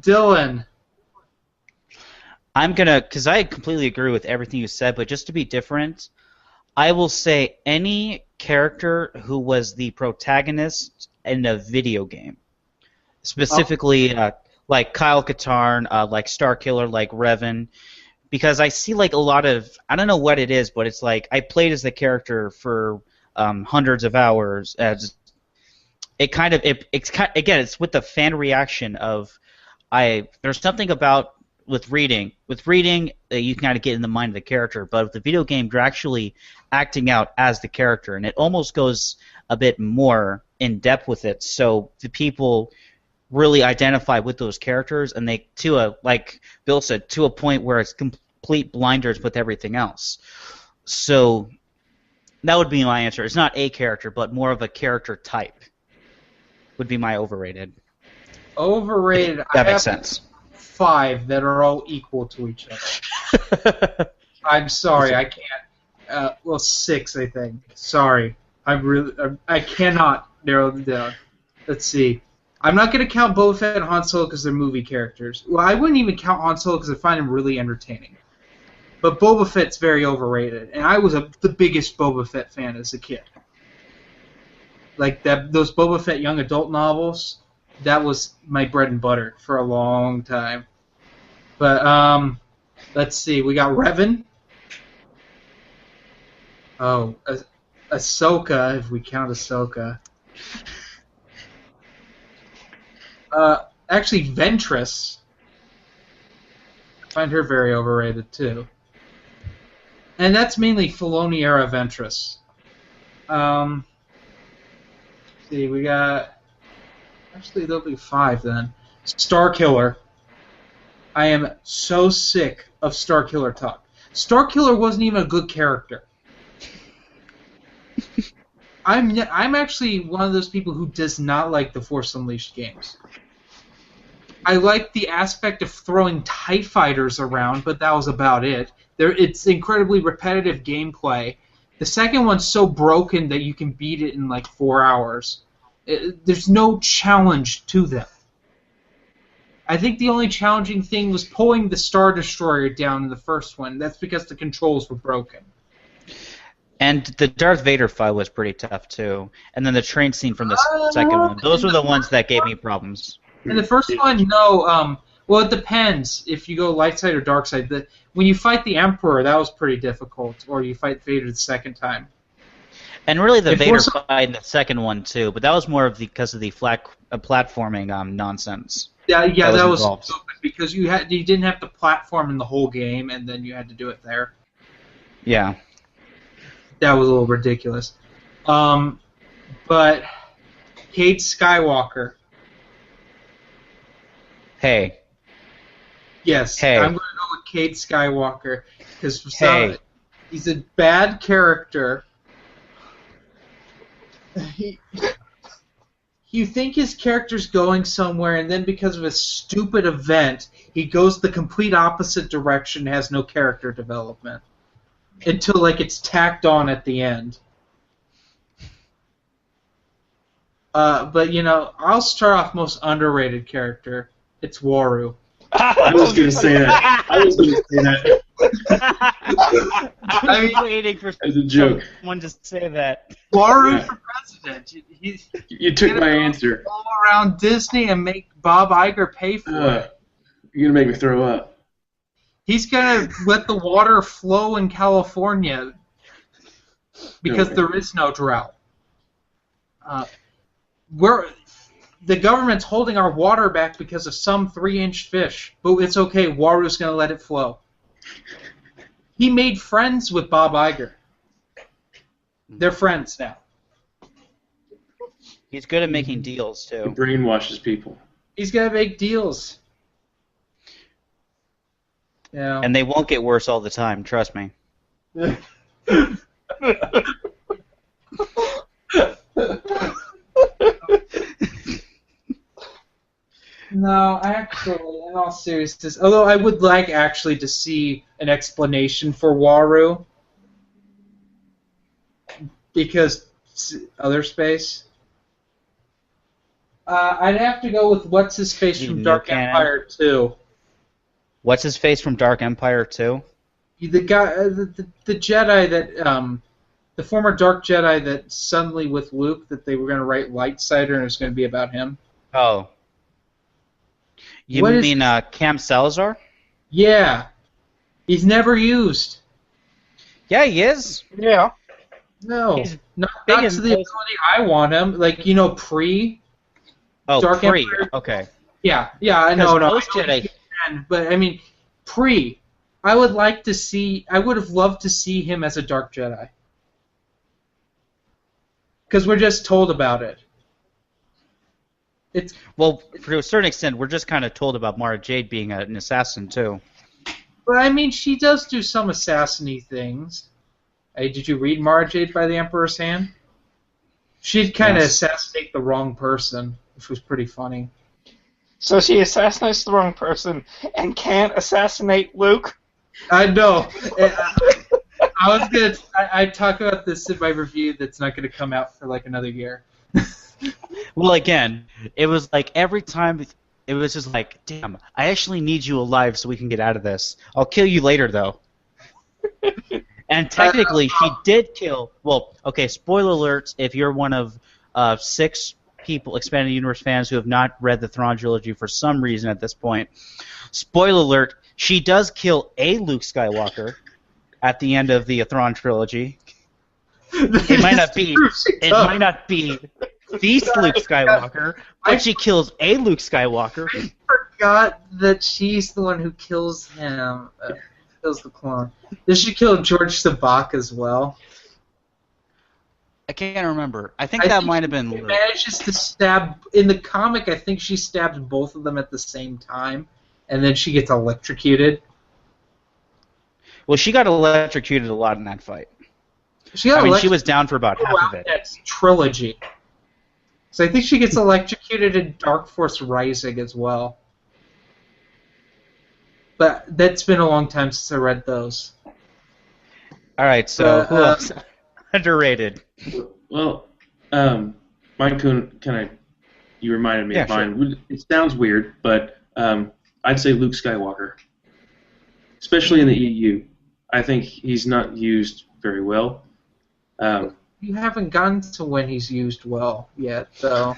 A: Dylan.
B: I'm gonna, because I completely agree with everything you said, but just to be different, I will say any character who was the protagonist in a video game. Specifically, like Kyle Katarn, like Starkiller, like Revan, because I see like a lot of, I don't know what it is, but it's like I played as the character for hundreds of hours. As it kind of, again, it's with the fan reaction of, there's something about with reading you can kind of get in the mind of the character, but with the video game you're actually acting out as the character, and it almost goes a bit more in depth with it. So the people really identify with those characters, and they, like Bill said, to a point where it's complete blinders with everything else. So that would be my answer. It's not a character, but more of a character type would be my overrated.
A: Overrated.
B: That makes sense.
A: 5 that are all equal to each other. I'm sorry, I can't. 6, I think. Sorry, I cannot narrow them down. Let's see. I'm not going to count Boba Fett and Han Solo because they're movie characters. Well, I wouldn't even count Han Solo because I find him really entertaining. But Boba Fett's very overrated, and I was the biggest Boba Fett fan as a kid. Like those Boba Fett young adult novels, that was my bread and butter for a long time. But let's see, we got Revan. Oh, Ahsoka, if we count Ahsoka. Actually, Ventress. I find her very overrated too. And that's mainly Filoni era Ventress. Let's see, we got. Actually, there'll be 5 then. Starkiller. I am so sick of Starkiller talk. Starkiller wasn't even a good character. I'm actually one of those people who does not like the Force Unleashed games. I like the aspect of throwing TIE fighters around, but that was about it. It's incredibly repetitive gameplay. The second one's so broken that you can beat it in like 4 hours. There's no challenge to them. I think the only challenging thing was pulling the Star Destroyer down in the first one. That's because the controls were broken.
B: And the Darth Vader fight was pretty tough too. And then the train scene from the second one. Those were the ones that gave me problems.
A: In the first one, no. Well, it depends if you go light side or dark side. When you fight the Emperor, that was pretty difficult. Or you fight Vader the second time.
B: And really the Vader fight in the second one too, but that was more because of the platforming nonsense.
A: Yeah, that was
B: involved.
A: stupid because you didn't have to platform in the whole game, and then you had to do it there.
B: Yeah.
A: That was a little ridiculous. But Cade Skywalker.
B: Hey.
A: Yes,
B: Hey.
A: I'm going to go with Cade Skywalker because he's a bad character. You think his character's going somewhere, and then because of a stupid event, he goes the complete opposite direction and has no character development. Until, like, it's tacked on at the end. But, I'll start off most underrated character. It's Waru.
C: I was going to say that.
B: I was waiting for
C: as a joke.
B: someone to say that.
A: Waru for president.
C: You took my answer.
A: All around Disney and make Bob Iger pay for it.
C: You're going to make me throw up.
A: He's going to let the water flow in California because there is no drought. The government's holding our water back because of some 3-inch fish, but it's okay. Waru's going to let it flow. He made friends with Bob Iger. They're friends now.
B: He's good at making deals,
C: He
B: too.
C: brainwashes people.
A: He's going to make deals. Yeah.
B: And they won't get worse all the time, trust me.
A: No, actually, in all seriousness, although I would like actually to see an explanation for Waru, because other space. I'd have to go with what's his face from Dark Empire 2.
B: What's his face from Dark Empire 2?
A: The guy, the Jedi that, the former Dark Jedi that suddenly with Luke that they were going to write Lightsider and it was going to be about him.
B: Oh. You mean Cam Salazar?
A: Yeah. He's never used.
B: Yeah, he is.
D: Yeah.
A: No.
B: He's
A: not
B: big
A: to
B: in
A: the ability I want him. Like, Pre.
B: Oh,
A: Dark
B: pre.
A: Empire.
B: Okay.
A: Yeah, I know.
B: Post-Jedi.
A: But, I mean, Pre. I would have loved to see him as a Dark Jedi. Because we're just told about it.
B: Well, to a certain extent, we're just kind of told about Mara Jade being an assassin, too.
A: But, I mean, she does do some assassin-y things. Hey, did you read Mara Jade by the Emperor's Hand? She'd kind of assassinate the wrong person, which was pretty funny.
D: So she assassinates the wrong person and can't assassinate Luke?
A: I know. I talk about this in my review that's not going to come out for like another year.
B: Well, again, it was like every time, it was just like, damn, I actually need you alive so we can get out of this. I'll kill you later, though. And technically, she did kill, well, okay, spoiler alerts if you're one of 6 people, Expanded Universe fans, who have not read the Thrawn trilogy for some reason at this point. Spoiler alert, she does kill a Luke Skywalker at the end of the Thrawn trilogy. It might not be the Luke Skywalker, but she kills a Luke Skywalker.
A: I forgot that she's the one who kills him. Kills the clone. Does she kill George Sabak as well?
B: I can't remember. I think that might have been
A: She
B: Luke.
A: manages to stab in the comic. I think she stabs both of them at the same time, and then she gets electrocuted.
B: Well, she got electrocuted a lot in that fight.
A: She got
B: I mean, she
A: electrocuted
B: was down for about half of
A: throughout
B: it.
A: that trilogy. So I think she gets electrocuted in Dark Force Rising as well. But that's been a long time since I read those.
B: All right, so who else? Underrated.
C: Well, mine kind of, you reminded me of
B: Yeah,
C: mine. It sounds weird, but I'd say Luke Skywalker, especially in the EU. I think he's not used very well.
A: You haven't gotten to when he's used well yet, though.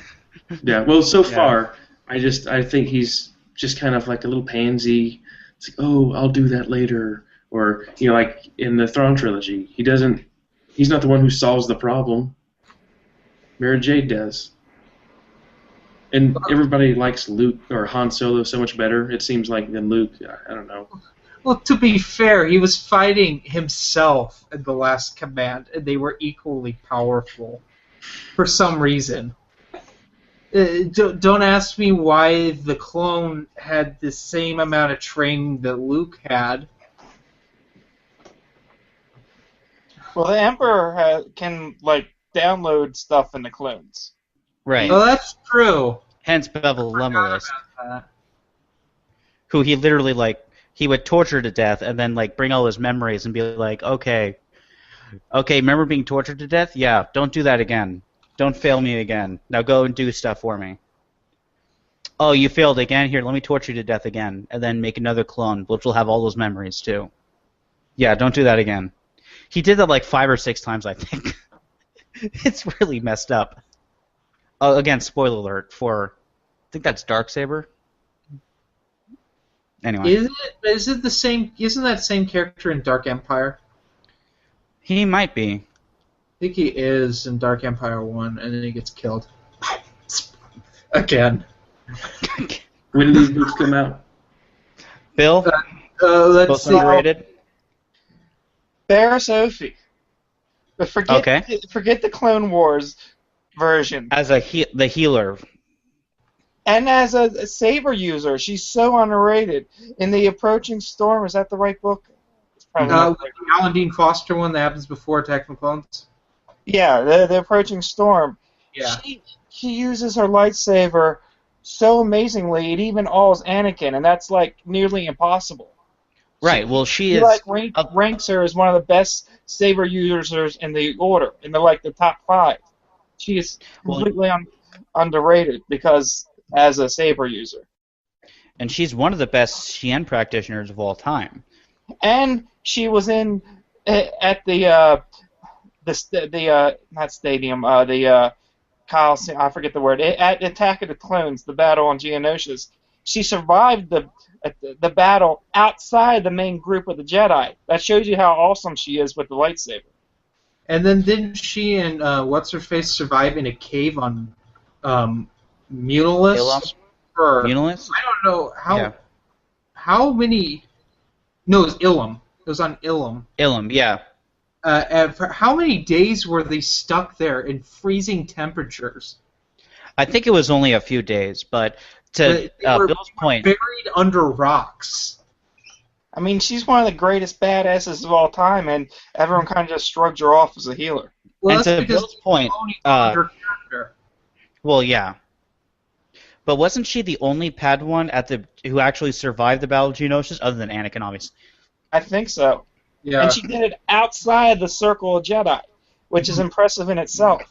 C: Yeah, well, so
B: Yeah.
C: far, I think he's just kind of like a little pansy. It's like, oh, I'll do that later, or like in the Thrawn trilogy, he's not the one who solves the problem. Mara Jade does, and everybody likes Luke or Han Solo so much better. It seems like than Luke. I don't know.
A: Well, to be fair, he was fighting himself in The Last Command, and they were equally powerful for some reason. Don't ask me why the clone had the same amount of training that Luke had.
D: Well, the Emperor can download stuff in the clones.
B: Right.
A: Oh, that's true.
B: Hence Bevel
A: Forgot
B: Lemulus,
A: about that.
B: who he literally he would torture to death and then bring all his memories and be like, okay, remember being tortured to death? Yeah, don't do that again. Don't fail me again. Now go and do stuff for me. Oh, you failed again? Here, let me torture you to death again, and then make another clone, which will have all those memories too. Yeah, don't do that again. He did that 5 or 6 times, I think. It's really messed up. Again, spoiler alert for, I think that's Darksaber. Anyway.
A: Is it the same? Isn't that same character in Dark Empire?
B: He might be.
A: I think he is in Dark Empire 1, and then he gets killed. Again.
C: When do these books come out?
B: Bill?
A: Let's
B: Most
A: see.
B: underrated?
D: Bear Sophie. But forget the Clone Wars version.
B: As the healer.
D: And as a saber user, she's so underrated. In The Approaching Storm, is that the right book? It's probably not the right
A: The Alan Dean Foster one that happens before Attack of the Clones?
D: Yeah, the Approaching Storm.
A: Yeah.
D: She uses her lightsaber so amazingly, it even awes Anakin, and that's nearly impossible.
B: Right, well she
D: He
B: is...
D: ranks her as one of the best saber users in the order, in the top 5. She is completely underrated because as a saber user.
B: And she's one of the best Xian practitioners of all time.
D: And she was at the not stadium, the Coliseum, I forget the word, at Attack of the Clones, the battle on Geonosis. She survived the battle outside the main group of the Jedi. That shows you how awesome she is with the lightsaber.
A: And then didn't she and what's-her-face survive in a cave on Munilus?
B: Munilus?
A: I don't know how many... No, it was Ilum. It was on Ilum.
B: Ilum, yeah.
A: And for how many days were they stuck there in freezing temperatures?
B: I think it was only a few days, but to
A: They were
B: Bill's point...
A: buried under rocks.
D: I mean, she's one of the greatest badasses of all time, and everyone kind of just shrugs her off as a healer.
A: Well,
B: And
A: that's
B: to
A: because
B: Bill's point,
A: her character.
B: well, yeah. But wasn't she the only Padawan who actually survived the Battle of Geonosis, other than Anakin, obviously?
D: I think so.
A: Yeah.
D: And she did it outside the circle of Jedi, which is impressive in itself.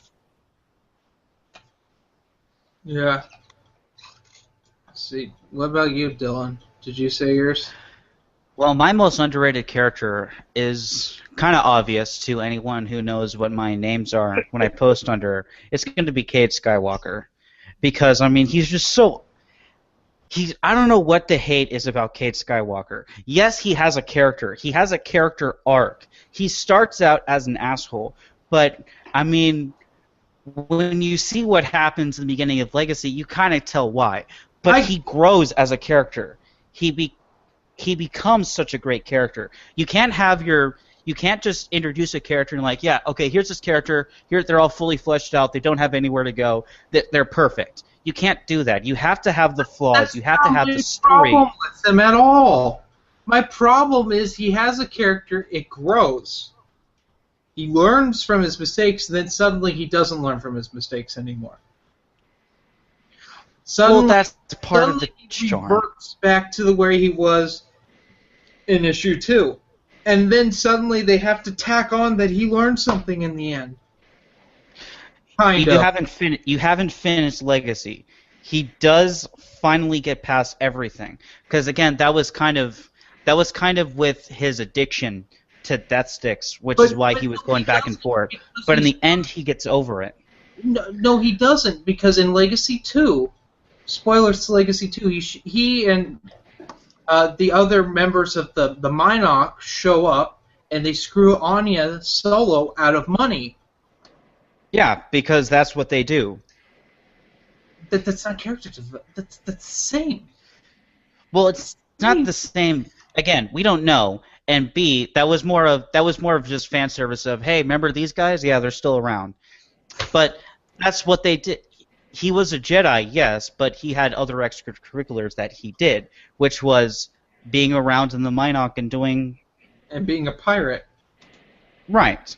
A: Yeah. Let's see. What about you, Dylan? Did you say yours?
B: Well, my most underrated character is kind of obvious to anyone who knows what my names are when I post under. It's going to be Cade Skywalker. Because, I mean, he's just so... I don't know what the hate is about Cade Skywalker. Yes, he has a character. He has a character arc. He starts out as an asshole. But, I mean, when you see what happens in the beginning of Legacy, you kind of tell why. But he grows as a character. He becomes such a great character. You can't just introduce a character and yeah, okay, here's this character. Here they're all fully fleshed out. They don't have anywhere to go. They're perfect. You can't do that. You have to have the flaws. You have to have the story.
A: Problem with him at all. My problem is he has a character. It grows. He learns from his mistakes, and then suddenly he doesn't learn from his mistakes anymore. Suddenly,
B: Well, that's part of the
A: he
B: charm.
A: reverts back to the way he was in issue 2. And then suddenly they have to tack on that he learned something in the end.
B: You haven't finished Legacy. He does finally get past everything, because again, that was kind of with his addiction to death sticks, which is why he was going back and forth. But in the end, he gets over it.
A: No, he doesn't, because in Legacy 2, spoilers to Legacy 2, he and the other members of the Minoc show up, and they screw Anya Solo out of money.
B: Yeah, because that's what they do.
A: That's not character development. That's the same.
B: Well, it's not the same. Again, we don't know. And B, that was more of just fan service of, hey, remember these guys? Yeah, they're still around. But that's what they did. He was a Jedi, yes, but he had other extracurriculars that he did, which was being around in the Minoc and doing...
A: And being a pirate.
B: Right.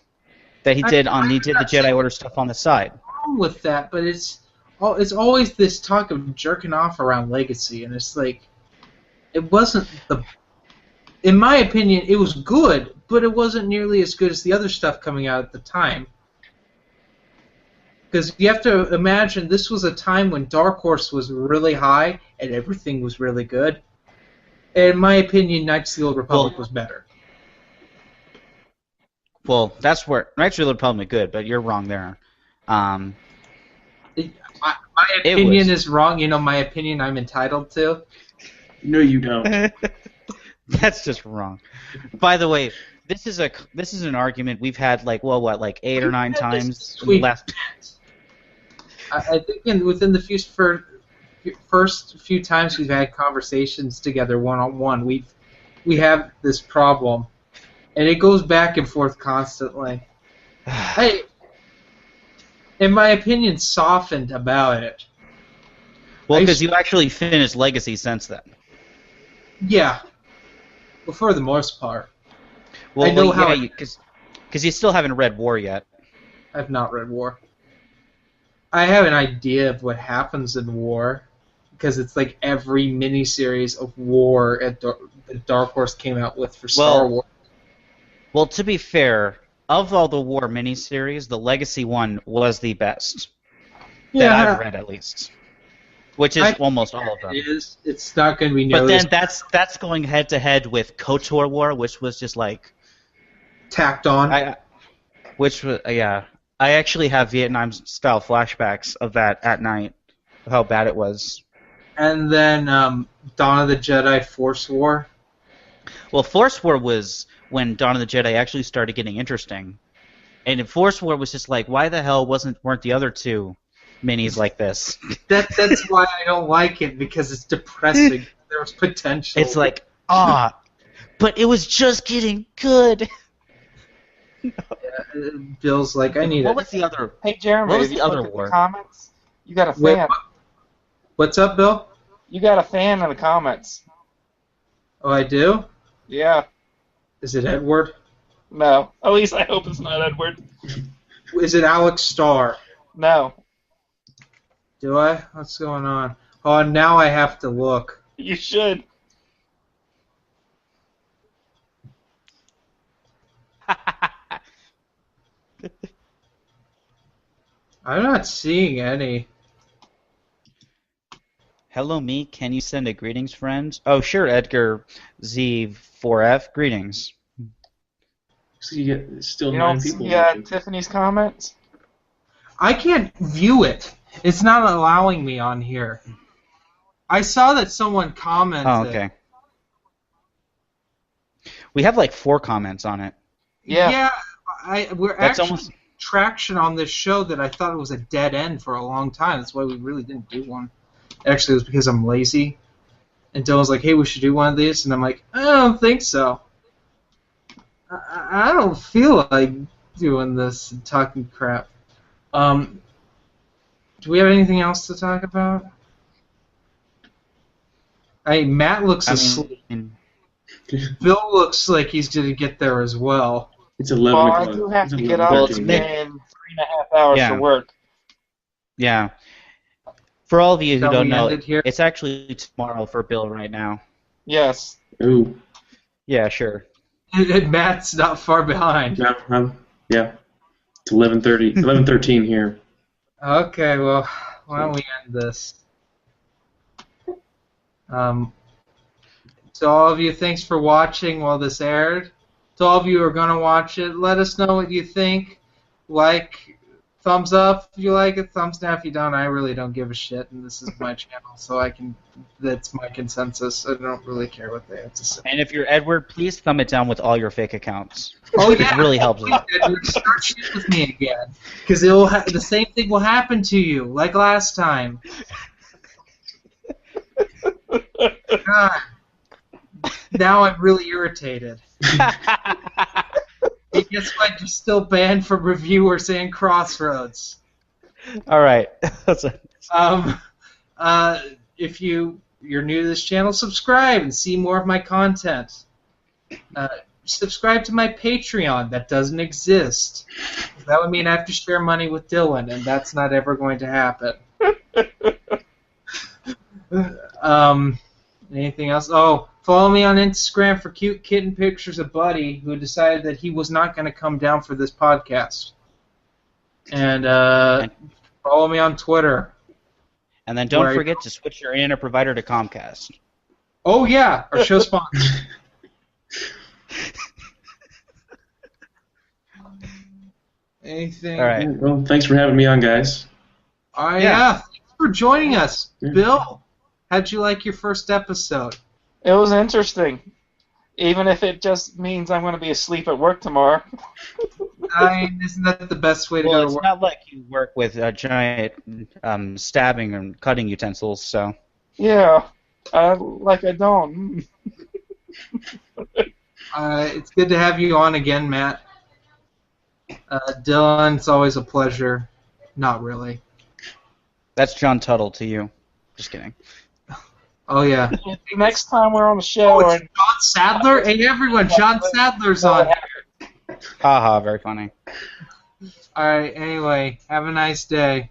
B: That he did the Jedi Order stuff on the side.
A: Wrong with that, but it's always this talk of jerking off around Legacy, and it's like, it wasn't in my opinion, it was good, but it wasn't nearly as good as the other stuff coming out at the time. Because you have to imagine this was a time when Dark Horse was really high and everything was really good. And in my opinion, Knights of the Old Republic was better.
B: Well, that's where Knights of the Old Republic is good, but you're wrong there.
A: My opinion is wrong. You know, my opinion I'm entitled to.
C: No, you don't.
B: That's just wrong. By the way, this is an argument we've had like 8 or 9 times in the last.
A: I think within the first few times we've had conversations together one-on-one, we have this problem, and it goes back and forth constantly. In my opinion, softened about it.
B: Well, because you actually finished Legacy since then.
A: Yeah. Well, for the most part.
B: Well, because you still haven't read War yet.
A: I've not read War. I have an idea of what happens in War, because it's like every miniseries of War that Dark Horse came out with for Star Wars.
B: Well, to be fair, of all the War miniseries, the Legacy one was the best that I've read, at least. Which is almost all of them.
A: It is. It's not going to be nearly.
B: But then that's going head to head with KOTOR War, which was just like
A: tacked on.
B: I actually have Vietnam style flashbacks of that at night, of how bad it was.
A: And then Dawn of the Jedi Force War.
B: Well, Force War was when Dawn of the Jedi actually started getting interesting, and in Force War was just like, why the hell weren't the other two minis like this?
A: That's why I don't like it, because it's depressing. There was potential.
B: It's like, but it was just getting good.
A: Yeah, Bill's like, I need
B: What was the other?
D: Hey, Jeremy,
B: what was the other war?
D: Comments? You got a fan.
A: What's up, Bill?
D: You got a fan in the comments.
A: Oh, I do?
D: Yeah.
A: Is it Edward?
D: No. At least I hope it's not Edward.
A: Is it Alex Starr?
D: No.
A: Do I? What's going on? Oh, now I have to look.
D: You should.
A: I'm not seeing any.
B: Hello, me. Can you send a greetings, friends? Oh, sure, Edgar Z4F. Greetings.
C: So you get still
D: You
C: 9
D: don't
C: people.
D: see Tiffany's comments?
A: I can't view it. It's not allowing me on here. I saw that someone commented.
B: Oh, okay. We have like 4 comments on it.
D: Yeah.
A: Yeah, we're
B: That's
A: actually
B: almost
A: traction on this show that I thought it was a dead end for a long time. That's why we really didn't do one. Actually, it was because I'm lazy. And Dylan's like, hey, we should do one of these. And I'm like, I don't think so. I don't feel like doing this and talking crap. Do we have anything else to talk about? Matt looks asleep. Bill looks like he's going to get there as well.
C: It's 11
D: Well,
C: o'clock.
D: I do have
C: It's
D: to get up in
C: 11:13.
D: 3.5 hours
B: Yeah.
D: for work.
B: Yeah. For all of you who
A: Shall
B: don't
A: we
B: know,
A: end it here?
B: it's actually tomorrow for Bill right now.
D: Yes.
C: Ooh.
B: Yeah, sure.
A: And Matt's not far behind.
C: No, yeah. It's 11:30, 11:13 here.
A: Okay, well, why don't we end this? To all of you, thanks for watching while this aired. To all of you who are going to watch it, let us know what you think. Like, thumbs up if you like it, thumbs down if you don't. I really don't give a shit, and this is my channel, so that's my consensus. I don't really care what they have to say.
B: And if you're Edward, please thumb it down with all your fake accounts.
A: Oh,
B: It
A: yeah.
B: really helps
A: Please,
B: us.
A: Edward, start shit with me again. Because the same thing will happen to you, like last time. God. Now I'm really irritated. And guess what? You're still banned from reviewers and Crossroads.
B: All right.
A: If you're new to this channel, subscribe and see more of my content. Subscribe to my Patreon. That doesn't exist. That would mean I have to share money with Dylan, and that's not ever going to happen. Anything else? Oh, follow me on Instagram for cute kitten pictures of Buddy, who decided that he was not going to come down for this podcast. And follow me on Twitter.
B: And then don't forget to switch your internet provider to Comcast.
A: Oh, yeah, our show sponsor. Anything?
B: All right.
C: Well, thanks for having me on, guys.
A: Yeah, thanks for joining us.
C: Yeah.
A: Bill, how'd you like your first episode?
D: It was interesting. Even if it just means I'm going to be asleep at work tomorrow.
A: Isn't that the best way to
B: Well,
A: go to
B: it's
A: work?
B: not like you work with giant stabbing and cutting utensils, so.
D: Yeah. Like I don't.
A: It's good to have you on again, Matt. Dylan, it's always a pleasure. Not really.
B: That's John Tuttle to you. Just kidding.
A: Oh, yeah.
D: Next time we're on the show,
A: Oh, it's John Sadler? Hey, everyone, John Sadler's on.
B: Haha, very funny.
A: All right, anyway, have a nice day.